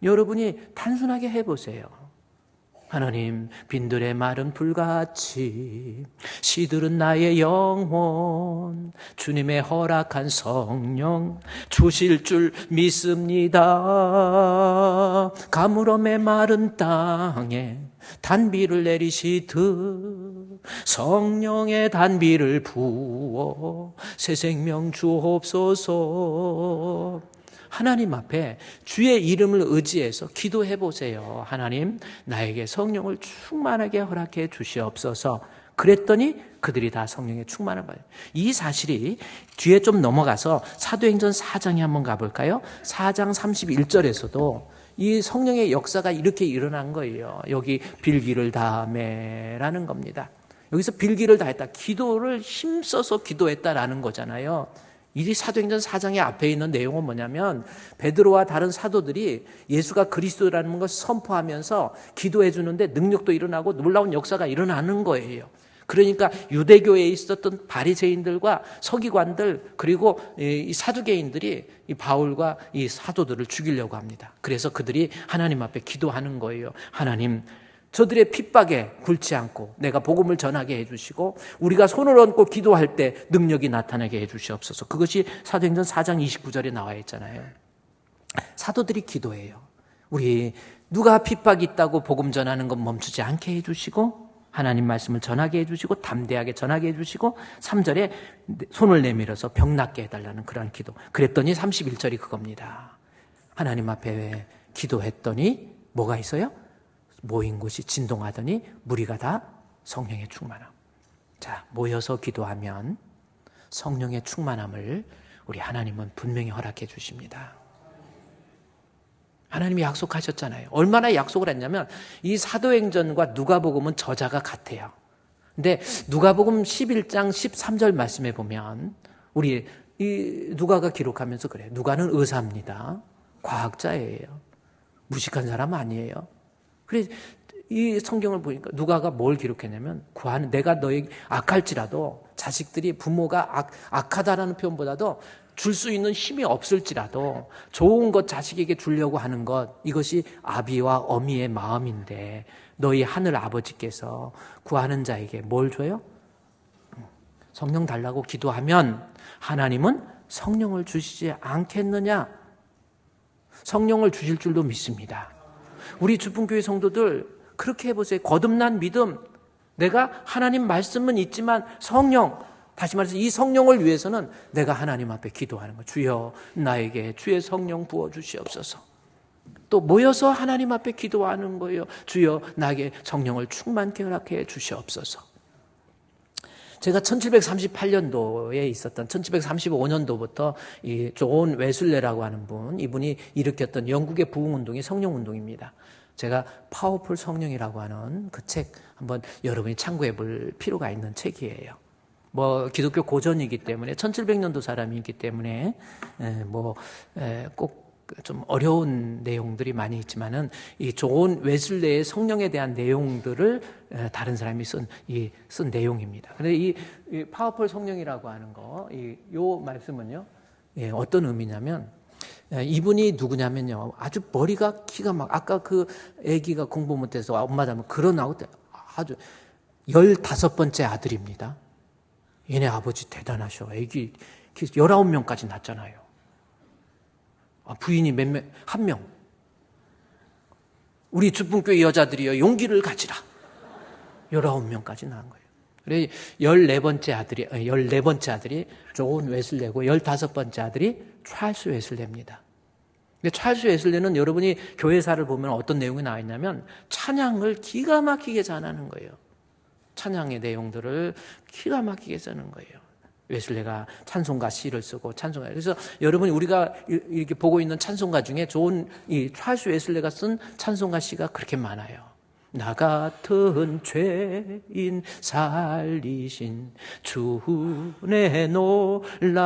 여러분이 단순하게 해보세요. 하나님, 빈들의 마른 불같이 시들은 나의 영혼, 주님의 허락한 성령 주실 줄 믿습니다. 가물음의 마른 땅에 단비를 내리시듯 성령의 단비를 부어 새 생명 주옵소서. 하나님 앞에 주의 이름을 의지해서 기도해 보세요. 하나님, 나에게 성령을 충만하게 허락해 주시옵소서. 그랬더니 그들이 다 성령의 충만을 받아요. 이 사실이 뒤에 좀 넘어가서 사도행전 4장에 한번 가볼까요? 4장 31절에서도 이 성령의 역사가 이렇게 일어난 거예요. 여기 빌기를 다하매라는 겁니다. 여기서 빌기를 다했다. 기도를 힘써서 기도했다라는 거잖아요. 이 사도행전 4장의 앞에 있는 내용은 뭐냐면 베드로와 다른 사도들이 예수가 그리스도라는 것을 선포하면서 기도해 주는데 능력도 일어나고 놀라운 역사가 일어나는 거예요. 그러니까 유대교에 있었던 바리새인들과 서기관들 그리고 이 사두개인들이 이 바울과 이 사도들을 죽이려고 합니다. 그래서 그들이 하나님 앞에 기도하는 거예요. 하나님, 저들의 핍박에 굴지 않고 내가 복음을 전하게 해주시고 우리가 손을 얹고 기도할 때 능력이 나타나게 해주시옵소서. 그것이 사도행전 4장 29절에 나와 있잖아요. 사도들이 기도해요. 우리 누가 핍박이 있다고 복음 전하는 건 멈추지 않게 해주시고 하나님 말씀을 전하게 해주시고 담대하게 전하게 해주시고 3절에 손을 내밀어서 병 낫게 해달라는 그러한 기도. 그랬더니 31절이 그겁니다. 하나님 앞에 기도했더니 뭐가 있어요? 모인 곳이 진동하더니 무리가 다 성령의 충만함. 자, 모여서 기도하면 성령의 충만함을 우리 하나님은 분명히 허락해 주십니다. 하나님이 약속하셨잖아요. 얼마나 약속을 했냐면 이 사도행전과 누가복음은 저자가 같아요. 근데 누가복음 11장 13절 말씀에 보면 우리 이 누가가 기록하면서 그래요. 누가는 의사입니다. 과학자예요. 무식한 사람 아니에요. 그래서 이 성경을 보니까 누가가 뭘 기록했냐면 구하는 내가 너에게 악할지라도 자식들이 부모가 악하다라는 표현보다도 줄 수 있는 힘이 없을지라도 좋은 것 자식에게 주려고 하는 것 이것이 아비와 어미의 마음인데 너희 하늘 아버지께서 구하는 자에게 뭘 줘요? 성령 달라고 기도하면 하나님은 성령을 주시지 않겠느냐? 성령을 주실 줄도 믿습니다. 우리 주품교회 성도들 그렇게 해보세요. 거듭난 믿음. 내가 하나님 말씀은 있지만 성령, 다시 말해서 이 성령을 위해서는 내가 하나님 앞에 기도하는 거예요. 주여 나에게 주의 성령 부어주시옵소서. 또 모여서 하나님 앞에 기도하는 거예요. 주여 나에게 성령을 충만케 허락해 주시옵소서. 제가 1738년도에 있었던 1735년도부터 이 존 웨슬레라고 하는 분, 이분이 일으켰던 영국의 부흥운동이 성령운동입니다. 제가 파워풀 성령이라고 하는 그 책 한번 여러분이 참고해 볼 필요가 있는 책이에요. 뭐 기독교 고전이기 때문에 1700년도 사람이기 때문에 꼭 좀 어려운 내용들이 많이 있지만은 이 존 웨슬레의 성령에 대한 내용들을 다른 사람이 쓴 내용입니다. 근데 이 파워풀 성령이라고 하는 요 말씀은요, 어떤 의미냐면 이분이 누구냐면요, 아주 머리가 키가 막 아까 그 아기가 공부 못해서 엄마 닮은 그런 아우 아주 15번째 아들입니다. 얘네 아버지 대단하셔. 아기 19명까지 낳았잖아요. 부인이 몇 명? 1명. 우리 주품교회 여자들이요, 용기를 가지라. 19명까지 낳은 거예요. 그래 14번째 아들이 존 웨슬레고 15번째 아들이 찰스 웨슬레입니다. 근데 찰스 웨슬레는 여러분이 교회사를 보면 어떤 내용이 나와 있냐면 찬양을 기가 막히게 잘하는 거예요. 찬양의 내용들을 기가 막히게 쓰는 거예요. 웨슬레가 찬송가 시를 쓰고 찬송가. 그래서 여러분이 우리가 이렇게 보고 있는 찬송가 중에 이 찰스 웨슬레가 쓴 찬송가 시가 그렇게 많아요. 나 같은 죄인 살리신 주 은혜 놀라와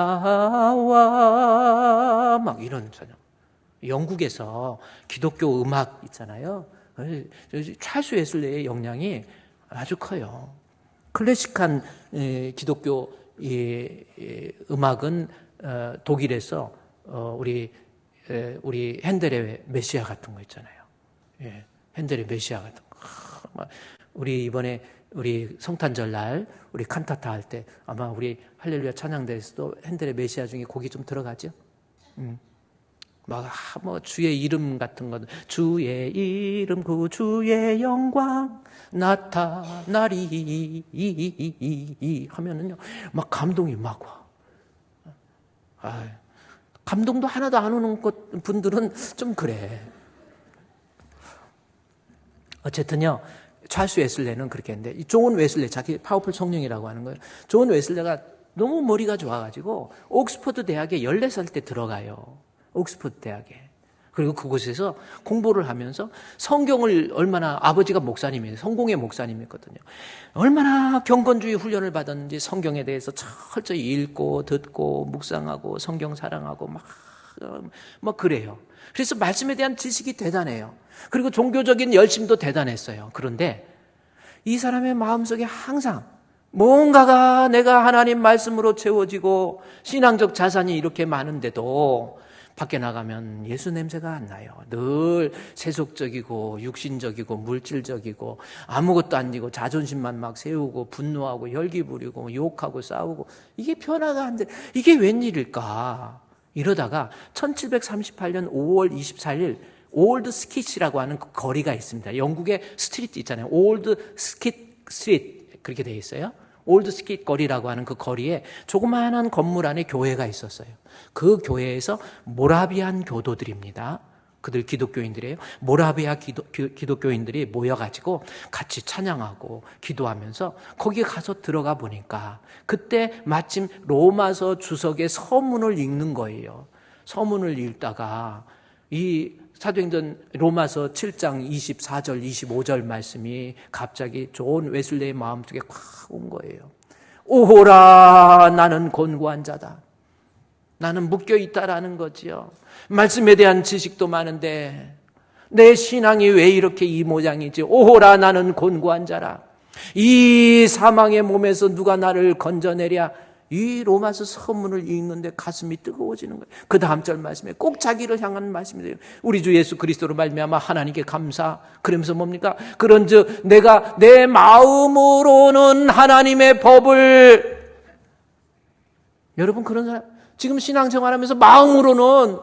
막 이런 찬양. 영국에서 기독교 음악 있잖아요. 찰스 웨슬레의 영향이 아주 커요. 클래식한 기독교 음악은 독일에서 우리 핸델의 메시아 같은 거 있잖아요. 핸델의 메시아 같은 거. 우리 이번에 우리 성탄절 날 우리 칸타타 할 때 아마 우리 할렐루야 찬양대에서도 핸델의 메시아 중에 곡이 좀 들어가죠. 뭐 주의 이름 같은 거, 주의 이름 구주의 영광 나타나리 하면은요, 막 감동이 막 와. 감동도 하나도 안 오는 분들은 좀 그래. 어쨌든요, 찰스 웨슬레는 그렇게 했는데, 존 웨슬레, 자기 파워풀 성령이라고 하는 거예요. 존 웨슬레가 너무 머리가 좋아가지고 옥스퍼드 대학에 14살 때 들어가요. 옥스퍼드 대학에. 그리고 그곳에서 공부를 하면서 성경을 얼마나, 아버지가 목사님이에요. 성공의 목사님이었거든요. 얼마나 경건주의 훈련을 받았는지 성경에 대해서 철저히 읽고 듣고 묵상하고 성경 사랑하고 막 그래요. 그래서 말씀에 대한 지식이 대단해요. 그리고 종교적인 열심도 대단했어요. 그런데 이 사람의 마음속에 항상 뭔가가 내가 하나님 말씀으로 채워지고 신앙적 자산이 이렇게 많은데도 밖에 나가면 예수 냄새가 안 나요. 늘 세속적이고 육신적이고 물질적이고 아무것도 안 지고 자존심만 막 세우고 분노하고 혈기 부리고 욕하고 싸우고 이게 변화가 안 돼. 이게 웬일일까? 이러다가 1738년 5월 24일 올드 스킷이라고 하는 그 거리가 있습니다. 영국의 스트리트 있잖아요. 올드 스킷 스트리트 그렇게 되어 있어요. 올드 스킷 거리라고 하는 그 거리에 조그마한 건물 안에 교회가 있었어요. 그 교회에서 모라비안 교도들입니다. 그들 기독교인들이에요. 모라비아 기독교인들이 모여가지고 같이 찬양하고 기도하면서 거기에 가서 들어가 보니까 그때 마침 로마서 주석의 서문을 읽는 거예요. 서문을 읽다가 이 사도행전 로마서 7장 24절 25절 말씀이 갑자기 존 웨슬레의 마음속에 콱 온 거예요. 오호라 나는 곤고한 자다. 나는 묶여 있다라는 거지요. 말씀에 대한 지식도 많은데 내 신앙이 왜 이렇게 이 모양이지? 오호라 나는 곤고한 자라. 이 사망의 몸에서 누가 나를 건져내랴. 이 로마서 서문을 읽는데 가슴이 뜨거워지는 거예요. 그 다음 절 말씀에 꼭 자기를 향한 말씀이에요. 우리 주 예수 그리스도로 말미암아 하나님께 감사. 그러면서 뭡니까? 그런즉 내가 내 마음으로는 하나님의 법을. 여러분, 그런 사람 지금 신앙생활하면서 마음으로는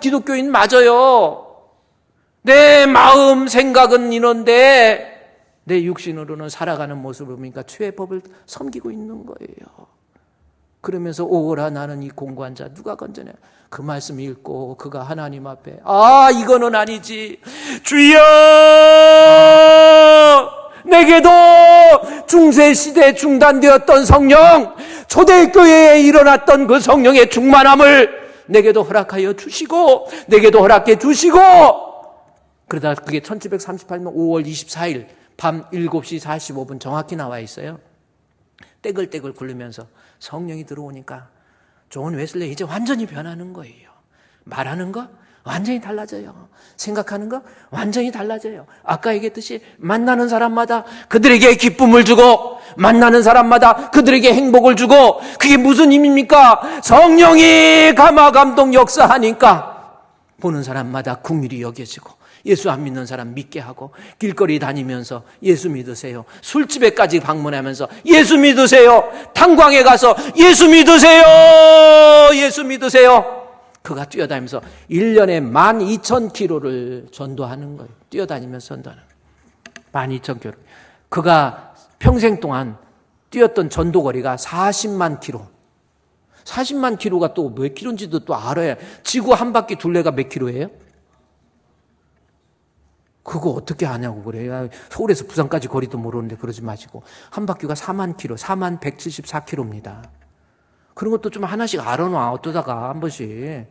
기독교인 맞아요. 내 마음 생각은 이런데 내 육신으로는 살아가는 모습을 보니까 죄의 법을 섬기고 있는 거예요. 그러면서 오라 나는 이 공고한 자 누가 건져내? 그 말씀 읽고 그가 하나님 앞에 이거는 아니지. 주여, 내게도 중세시대에 중단되었던 성령, 초대교회에 일어났던 그 성령의 충만함을 내게도 허락하여 주시고 내게도 허락해 주시고. 그러다 그게 1738년 5월 24일 밤 7시 45분 정확히 나와 있어요. 떼글떼글 굴르면서 성령이 들어오니까 존 웨슬리 이제 완전히 변하는 거예요. 말하는 거 완전히 달라져요. 생각하는 거 완전히 달라져요. 아까 얘기했듯이 만나는 사람마다 그들에게 기쁨을 주고 만나는 사람마다 그들에게 행복을 주고. 그게 무슨 힘입니까? 성령이 감화감동 역사하니까 보는 사람마다 긍휼히 여겨지고 예수 안 믿는 사람 믿게 하고 길거리 다니면서 예수 믿으세요. 술집에까지 방문하면서 예수 믿으세요. 탄광에 가서 예수 믿으세요. 예수 믿으세요. 그가 뛰어다니면서 1년에 12,000km를 전도하는 거예요. 뛰어다니면서 전도하는 거예요. 12,000km. 그가 평생 동안 뛰었던 전도거리가 40만 km. 40만 km가 또 몇 km인지도 또 알아야. 지구 한 바퀴 둘레가 몇 km예요? 그거 어떻게 아냐고 그래요. 서울에서 부산까지 거리도 모르는데 그러지 마시고. 한 바퀴가 4만 km, 4만 174km입니다. 그런 것도 좀 하나씩 알아놔. 어떠다가 한 번씩.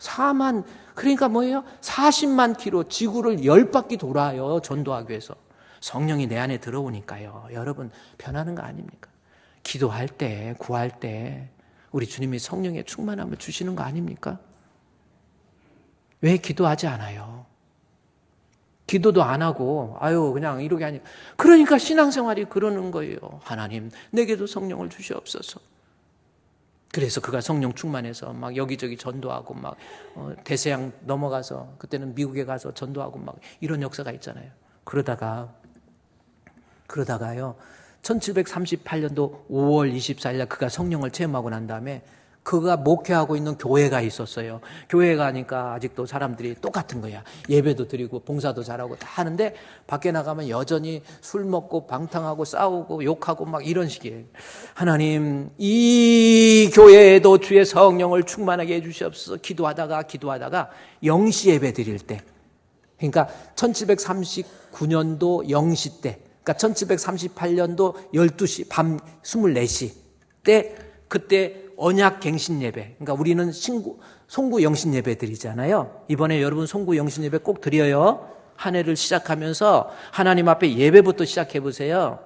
4만, 그러니까 뭐예요? 40만 km 지구를 10바퀴 돌아요. 전도하기 위해서. 성령이 내 안에 들어오니까요. 여러분 변하는 거 아닙니까? 기도할 때, 구할 때 우리 주님이 성령의 충만함을 주시는 거 아닙니까? 왜 기도하지 않아요? 기도도 안 하고 그냥 이렇게 하니. 그러니까 신앙생활이 그러는 거예요. 하나님 내게도 성령을 주시옵소서. 그래서 그가 성령 충만해서 막 여기저기 전도하고 막 대서양 넘어가서 그때는 미국에 가서 전도하고 막 이런 역사가 있잖아요. 그러다가요 1738년도 5월 24일 그가 성령을 체험하고 난 다음에 그가 목회하고 있는 교회가 있었어요. 교회 가니까 아직도 사람들이 똑같은 거야. 예배도 드리고 봉사도 잘하고 다 하는데 밖에 나가면 여전히 술 먹고 방탕하고 싸우고 욕하고 막 이런 식이에요. 하나님 이 교회에도 주의 성령을 충만하게 해주시옵소서. 기도하다가 영시 예배 드릴 때, 그러니까 1739년도 영시 때, 그러니까 1738년도 12시 밤 24시 때, 그때 언약 갱신 예배. 그러니까 우리는 송구 영신 예배 드리잖아요. 이번에 여러분 송구 영신 예배 꼭 드려요. 한 해를 시작하면서 하나님 앞에 예배부터 시작해 보세요.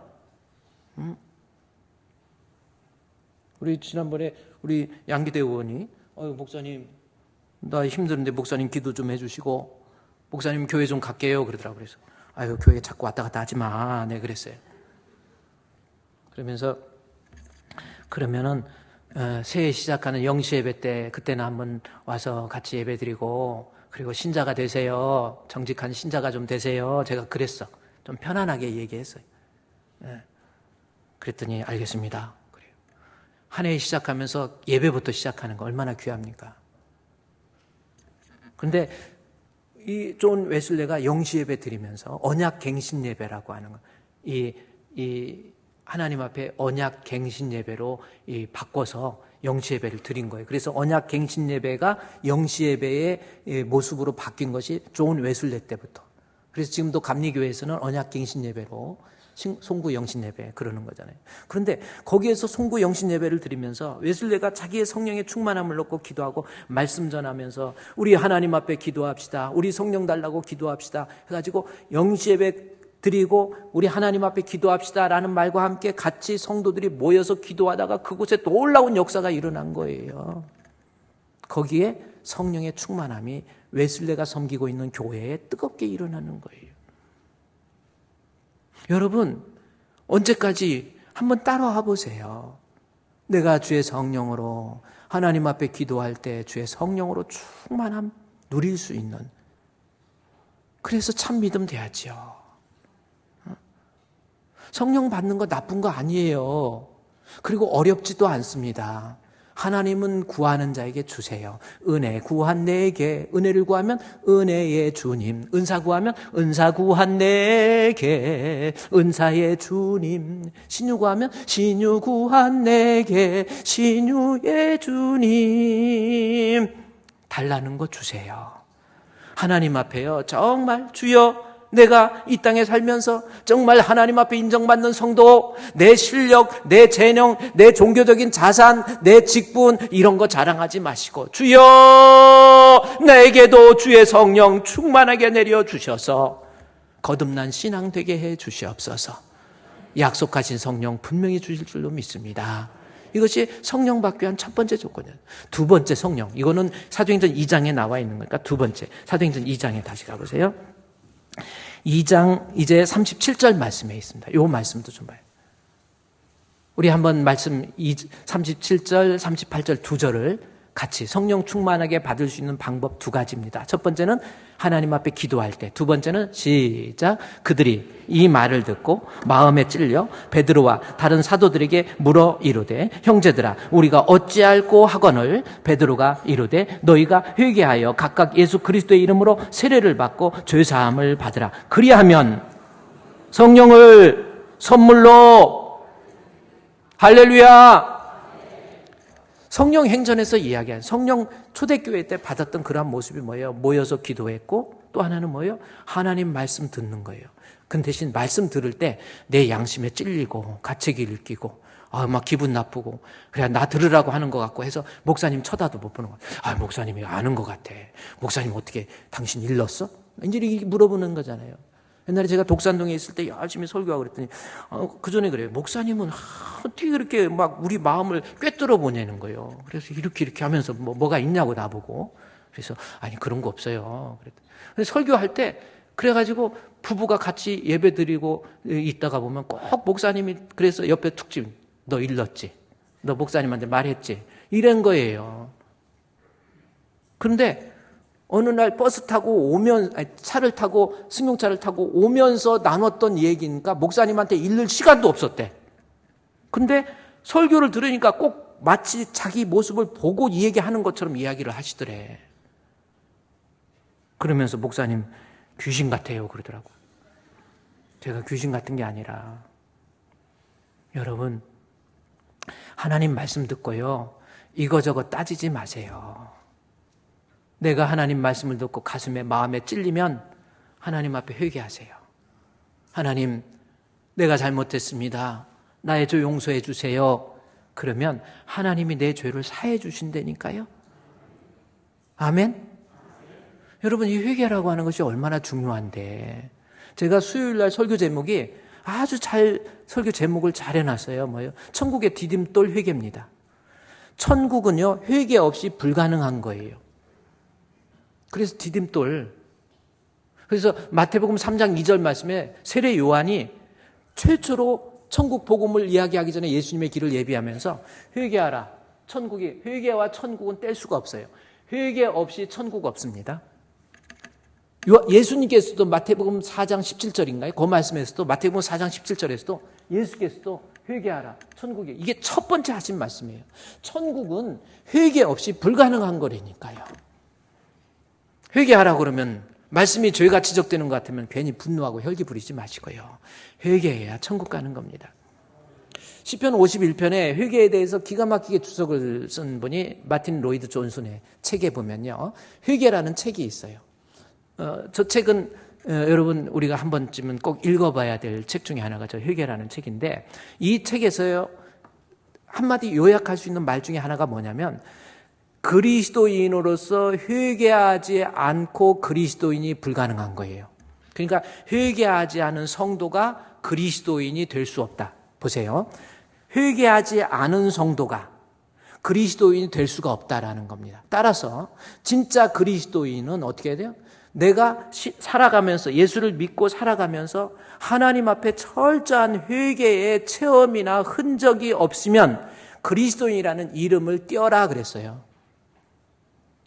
우리 지난번에 우리 양기대 의원이 목사님 나 힘드는데 목사님 기도 좀 해주시고 목사님 교회 좀 갈게요 그러더라고요. 그래서 교회 자꾸 왔다 갔다 하지 마. 네 그랬어요. 그러면은 새해 시작하는 영시 예배 때 그때는 한번 와서 같이 예배 드리고 그리고 신자가 되세요. 정직한 신자가 좀 되세요. 제가 그랬어. 좀 편안하게 얘기했어요. 그랬더니 알겠습니다. 그래요. 한 해 시작하면서 예배부터 시작하는 거 얼마나 귀합니까? 그런데 이 존 웨슬레가 영시 예배 드리면서 언약 갱신 예배라고 하는 거, 이 하나님 앞에 언약 갱신 예배로 바꿔서 영시 예배를 드린 거예요. 그래서 언약 갱신 예배가 영시 예배의 모습으로 바뀐 것이 존 웨슬레 때부터. 그래서 지금도 감리교회에서는 언약 갱신 예배로 송구 영신 예배 그러는 거잖아요. 그런데 거기에서 송구 영신 예배를 드리면서 웨슬레가 자기의 성령의 충만함을 넣고 기도하고 말씀 전하면서 우리 하나님 앞에 기도합시다. 우리 성령 달라고 기도합시다. 해가지고 영시 예배 드리고 우리 하나님 앞에 기도합시다라는 말과 함께 같이 성도들이 모여서 기도하다가 그곳에 놀라운 역사가 일어난 거예요. 거기에 성령의 충만함이 웨슬레가 섬기고 있는 교회에 뜨겁게 일어나는 거예요. 여러분, 언제까지 한번 따라와 보세요. 내가 주의 성령으로 하나님 앞에 기도할 때 주의 성령으로 충만함 누릴 수 있는, 그래서 참 믿음 돼야지요. 성령 받는 거 나쁜 거 아니에요. 그리고 어렵지도 않습니다. 하나님은 구하는 자에게 주세요. 은혜 구한 내게, 은혜를 구하면 은혜의 주님, 은사 구하면 은사 구한 내게, 은사의 주님, 신유 구하면 신유 구한 내게, 신유의 주님. 달라는 거 주세요. 하나님 앞에요, 정말 주여, 내가 이 땅에 살면서 정말 하나님 앞에 인정받는 성도, 내 실력, 내 재능, 내 종교적인 자산, 내 직분 이런 거 자랑하지 마시고 주여, 내게도 주의 성령 충만하게 내려주셔서 거듭난 신앙 되게 해 주시옵소서. 약속하신 성령 분명히 주실 줄로 믿습니다. 이것이 성령 받기 위한 첫 번째 조건이에요. 두 번째 성령, 이거는 사도행전 2장에 나와 있는 거니까 두 번째, 사도행전 2장에 다시 가보세요. 2장 이제 37절 말씀에 있습니다. 이 말씀도 좀 봐요. 우리 한번 말씀 37절, 38절 두 절을 같이 성령 충만하게 받을 수 있는 방법 두 가지입니다. 첫 번째는 하나님 앞에 기도할 때, 두 번째는 시작. 그들이 이 말을 듣고 마음에 찔려 베드로와 다른 사도들에게 물어 이르되 형제들아 우리가 어찌할꼬 하거늘 베드로가 이르되 너희가 회개하여 각각 예수 그리스도의 이름으로 세례를 받고 죄사함을 받으라. 그리하면 성령을 선물로, 할렐루야. 성령 행전에서 이야기한 성령 초대교회 때 받았던 그러한 모습이 뭐예요? 모여서 기도했고 또 하나는 뭐예요? 하나님 말씀 듣는 거예요. 근데 대신 말씀 들을 때 내 양심에 찔리고 가책이 일기고 막 기분 나쁘고 그래 나 들으라고 하는 것 같고 해서 목사님 쳐다도 못 보는 거예요. 목사님이 아는 것 같아. 목사님 어떻게 당신 일렀어? 이제 이렇게 물어보는 거잖아요. 옛날에 제가 독산동에 있을 때 열심히 설교하고 그랬더니 그 전에 그래요. 목사님은 어떻게 그렇게 막 우리 마음을 꿰뚫어 보내는 거예요. 그래서 이렇게 하면서 뭐가 있냐고 나보고. 그래서 아니 그런 거 없어요. 그래서 설교할 때 그래가지고 부부가 같이 예배 드리고 있다가 보면 꼭 목사님이 그래서 옆에 툭 치면 너 일렀지? 너 목사님한테 말했지? 이런 거예요. 그런데 어느 날 버스 타고 차를 타고 승용차를 타고 오면서 나눴던 얘기니까 목사님한테 읽을 시간도 없었대. 근데 설교를 들으니까 꼭 마치 자기 모습을 보고 이 얘기하는 것처럼 이야기를 하시더래. 그러면서 목사님 귀신 같아요 그러더라고. 제가 귀신 같은 게 아니라 여러분 하나님 말씀 듣고요 이거저거 따지지 마세요. 내가 하나님 말씀을 듣고 가슴에 마음에 찔리면 하나님 앞에 회개하세요. 하나님 내가 잘못했습니다. 나의 죄 용서해 주세요. 그러면 하나님이 내 죄를 사해 주신다니까요. 아멘. 여러분 이 회개라고 하는 것이 얼마나 중요한데 제가 수요일날 설교 제목이 아주 설교 제목을 잘 해놨어요. 뭐예요? 천국의 디딤돌 회개입니다. 천국은요 회개 없이 불가능한 거예요. 그래서 디딤돌. 그래서 마태복음 3장 2절 말씀에 세례 요한이 최초로 천국 복음을 이야기하기 전에 예수님의 길을 예비하면서 회개하라. 회개와 천국은 뗄 수가 없어요. 회개 없이 천국 없습니다. 예수님께서도 마태복음 4장 17절인가요? 그 말씀에서도 마태복음 4장 17절에서도 예수께서도 회개하라. 천국에. 이게 첫 번째 하신 말씀이에요. 천국은 회개 없이 불가능한 거라니까요. 회개하라 그러면 말씀이 죄가 지적되는 것 같으면 괜히 분노하고 혈기 부리지 마시고요. 회개해야 천국 가는 겁니다. 시편 51편에 회개에 대해서 기가 막히게 주석을 쓴 분이 마틴 로이드 존슨의 책에 보면요. 회개라는 책이 있어요. 저 책은 여러분 우리가 한 번쯤은 꼭 읽어봐야 될 책 중에 하나가 저 회개라는 책인데 이 책에서요. 한마디 요약할 수 있는 말 중에 하나가 뭐냐면 그리스도인으로서 회개하지 않고 그리스도인이 불가능한 거예요. 그러니까 회개하지 않은 성도가 그리스도인이 될 수 없다. 보세요. 회개하지 않은 성도가 그리스도인이 될 수가 없다라는 겁니다. 따라서 진짜 그리스도인은 어떻게 해야 돼요? 내가 살아가면서 예수를 믿고 살아가면서 하나님 앞에 철저한 회개의 체험이나 흔적이 없으면 그리스도인이라는 이름을 띄어라 그랬어요.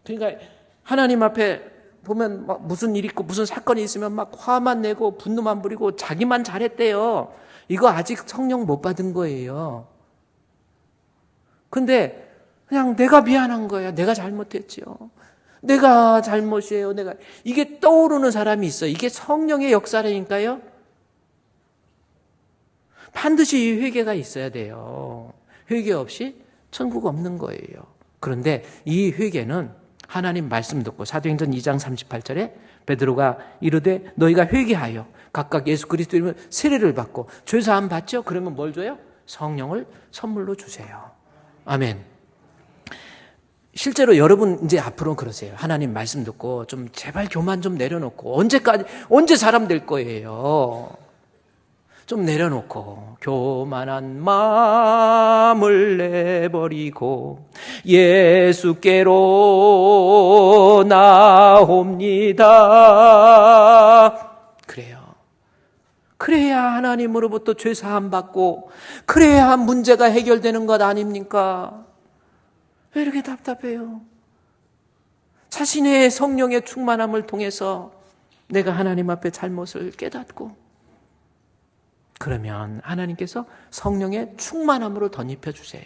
그러니까 하나님 앞에 보면 막 무슨 일 있고 무슨 사건이 있으면 막 화만 내고 분노만 부리고 자기만 잘했대요. 이거 아직 성령 못 받은 거예요. 근데 그냥 내가 미안한 거야. 내가 잘못했지요. 내가 잘못이에요. 이게 떠오르는 사람이 있어요. 이게 성령의 역사라니까요. 반드시 이 회개가 있어야 돼요. 회개 없이 천국 없는 거예요. 그런데 이 회개는 하나님 말씀 듣고 사도행전 2장 38절에 베드로가 이르되 너희가 회개하여 각각 예수 그리스도 이름으로 세례를 받고 죄사함 받죠? 그러면 뭘 줘요? 성령을 선물로 주세요. 아멘. 실제로 여러분 이제 앞으로 그러세요. 하나님 말씀 듣고 좀 제발 교만 좀 내려놓고 언제 사람 될 거예요? 좀 내려놓고 교만한 마음을 내버리고 예수께로 나옵니다. 그래요. 그래야 하나님으로부터 죄사함 받고 그래야 문제가 해결되는 것 아닙니까? 왜 이렇게 답답해요? 자신의 성령의 충만함을 통해서 내가 하나님 앞에 잘못을 깨닫고 그러면 하나님께서 성령의 충만함으로 덧입혀 주세요.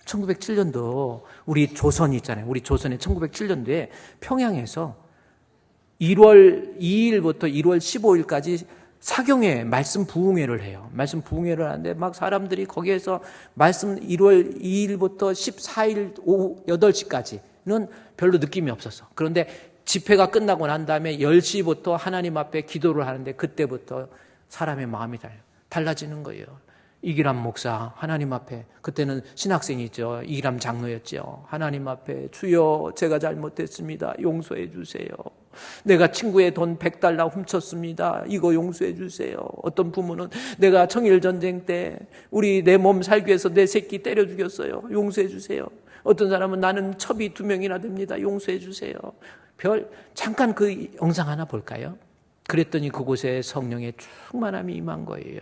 1907년도 우리 조선이 있잖아요. 우리 조선이 1907년도에 평양에서 1월 2일부터 1월 15일까지 사경회 말씀 부흥회를 해요. 말씀 부흥회를 하는데 막 사람들이 거기에서 말씀 1월 2일부터 14일 오후 8시까지는 별로 느낌이 없었어. 그런데 집회가 끝나고 난 다음에 10시부터 하나님 앞에 기도를 하는데 그때부터 사람의 마음이 달라지는 거예요. 이기람 목사 하나님 앞에, 그때는 신학생이죠. 이기람 장로였죠. 하나님 앞에 주여 제가 잘못했습니다. 용서해 주세요. 내가 친구의 돈 100달러 훔쳤습니다. 이거 용서해 주세요. 어떤 부모는 내가 청일전쟁 때 내 몸 살기 위해서 내 새끼 때려 죽였어요. 용서해 주세요. 어떤 사람은 나는 첩이 2명이나 됩니다. 용서해 주세요. 잠깐 그 영상 하나 볼까요? 그랬더니 그곳에 성령의 충만함이 임한 거예요.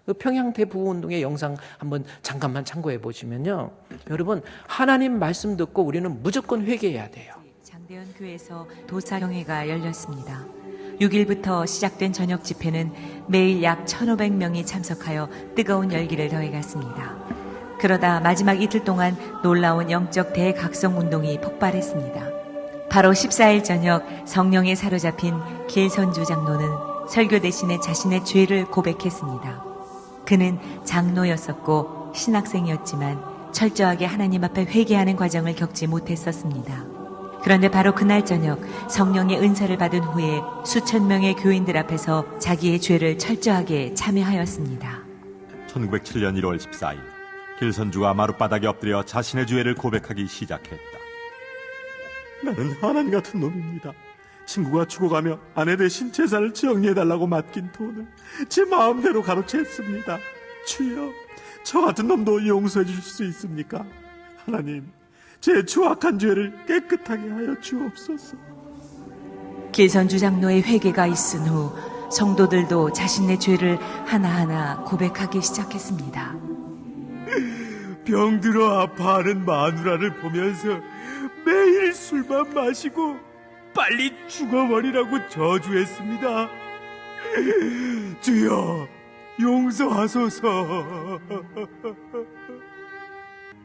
그 평양 대부흥운동의 영상 한번 잠깐만 참고해 보시면요. 여러분, 하나님 말씀 듣고 우리는 무조건 회개해야 돼요. 장대현 교회에서 도사경회가 열렸습니다. 6일부터 시작된 저녁 집회는 매일 약 1,500명이 참석하여 뜨거운 열기를 더해갔습니다. 그러다 마지막 이틀 동안 놀라운 영적 대각성 운동이 폭발했습니다. 바로 14일 저녁 성령에 사로잡힌 길선주 장로는 설교 대신에 자신의 죄를 고백했습니다. 그는 장로였었고 신학생이었지만 철저하게 하나님 앞에 회개하는 과정을 겪지 못했었습니다. 그런데 바로 그날 저녁 성령의 은사를 받은 후에 수천 명의 교인들 앞에서 자기의 죄를 철저하게 참여하였습니다. 1907년 1월 14일 길선주가 마룻바닥에 엎드려 자신의 죄를 고백하기 시작했다. 나는 하나님 같은 놈입니다. 친구가 죽어가며 아내 대신 재산을 정리해달라고 맡긴 돈을 제 마음대로 가로챘습니다. 주여, 저 같은 놈도 용서해 주실 수 있습니까? 하나님, 제 추악한 죄를 깨끗하게 하여 주옵소서. 길선주 장로의 회개가 있은 후 성도들도 자신의 죄를 하나하나 고백하기 시작했습니다. 병들어 아파하는 마누라를 보면서 매일 술만 마시고 빨리 죽어버리라고 저주했습니다. 주여, 용서하소서.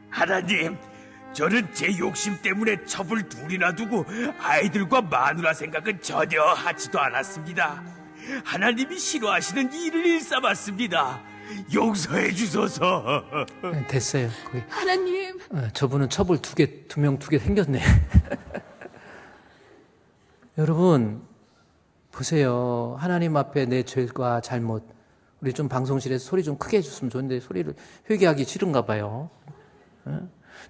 하나님, 저는 제 욕심 때문에 첩을 둘이나 두고 아이들과 마누라 생각은 전혀 하지도 않았습니다. 하나님이 싫어하시는 일을 일삼았습니다. 용서해 주소서. 됐어요. 하나님. 저분은 첩을 두 명 생겼네. 여러분, 보세요. 하나님 앞에 내 죄과 잘못, 우리 좀 방송실에서 소리 좀 크게 해줬으면 좋은데 소리를 회개하기 싫은가 봐요.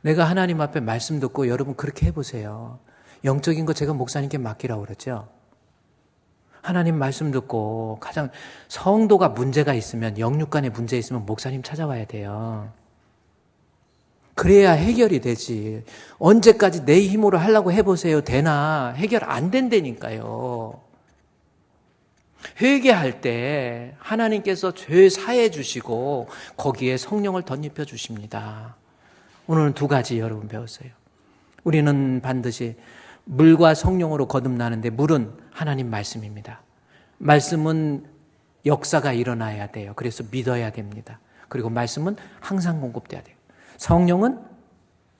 내가 하나님 앞에 말씀 듣고 여러분 그렇게 해보세요. 영적인 거 제가 목사님께 맡기라고 그랬죠. 하나님 말씀 듣고 가장 성도가 문제가 있으면 영육 간에 문제 있으면 목사님 찾아와야 돼요. 그래야 해결이 되지. 언제까지 내 힘으로 하려고 해보세요. 되나? 해결 안 된다니까요. 회개할 때 하나님께서 죄 사해 주시고 거기에 성령을 덧입혀 주십니다. 오늘은 두 가지 여러분 배웠어요. 우리는 반드시 물과 성령으로 거듭나는데 물은 하나님 말씀입니다. 말씀은 역사가 일어나야 돼요. 그래서 믿어야 됩니다. 그리고 말씀은 항상 공급돼야 돼요. 성령은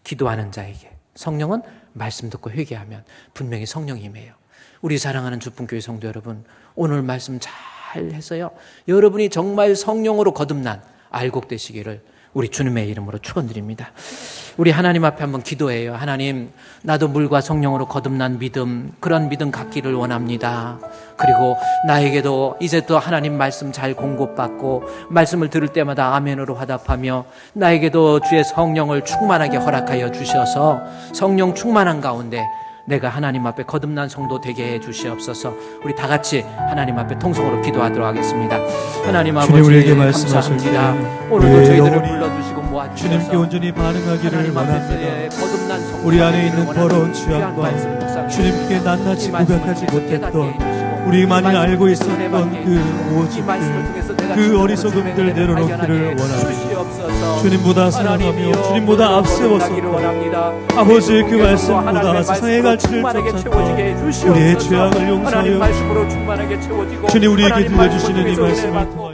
기도하는 자에게, 성령은 말씀 듣고 회개하면 분명히 성령이 임해요. 우리 사랑하는 주풍교회 성도 여러분, 오늘 말씀 잘 해서요, 여러분이 정말 성령으로 거듭난 알곡 되시기를 우리 주님의 이름으로 축원드립니다. 우리 하나님 앞에 한번 기도해요. 하나님, 나도 물과 성령으로 거듭난 믿음, 그런 믿음 갖기를 원합니다. 그리고 나에게도 이제 또 하나님 말씀 잘 공급받고 말씀을 들을 때마다 아멘으로 화답하며 나에게도 주의 성령을 충만하게 허락하여 주셔서 성령 충만한 가운데 내가 하나님 앞에 거듭난 성도 되게 해 주시옵소서. 우리 다 같이 하나님 앞에 통성으로 기도하도록 하겠습니다. 하나님 아버지, 우리에게 말씀하실 때 감사합니다. 오늘도 저희들을 불러주시고 모아주셔서 주님께 온전히 반응하기를 원합니다. 거듭난 성도 우리 안에 있는 되기를 더러운 원합니다. 취향과 말씀 묵상해 주님께 낱낱이 이 말씀을 고백하지 통해서 깨닫게 못했던 해주시고, 우리만이 이 말씀을 알고 통해서 있었던 내받게 그 해주시고, 이 말씀을 통해서 오직들, 내가 그 주님으로 어리석음들 주님의 은혜를 내려놓기를 발견하게 원합니다. 주시옵소서. 주님보다 하나님이여, 사랑하며 주님보다 오늘도 앞세워서 거듭나기를 원합니다. 아버지 그 우리 말씀보다 하나님의 세상의 말씀으로 가치를 충만하게 쫓았던 채워지게 해주시옵소서. 우리의 죄악을 하나님 용서하여 말씀으로 충만하게 채워지고 주님 우리에게 하나님 말씀을 들려주시는 이 통해서 말씀을 은혜를 받고 통하여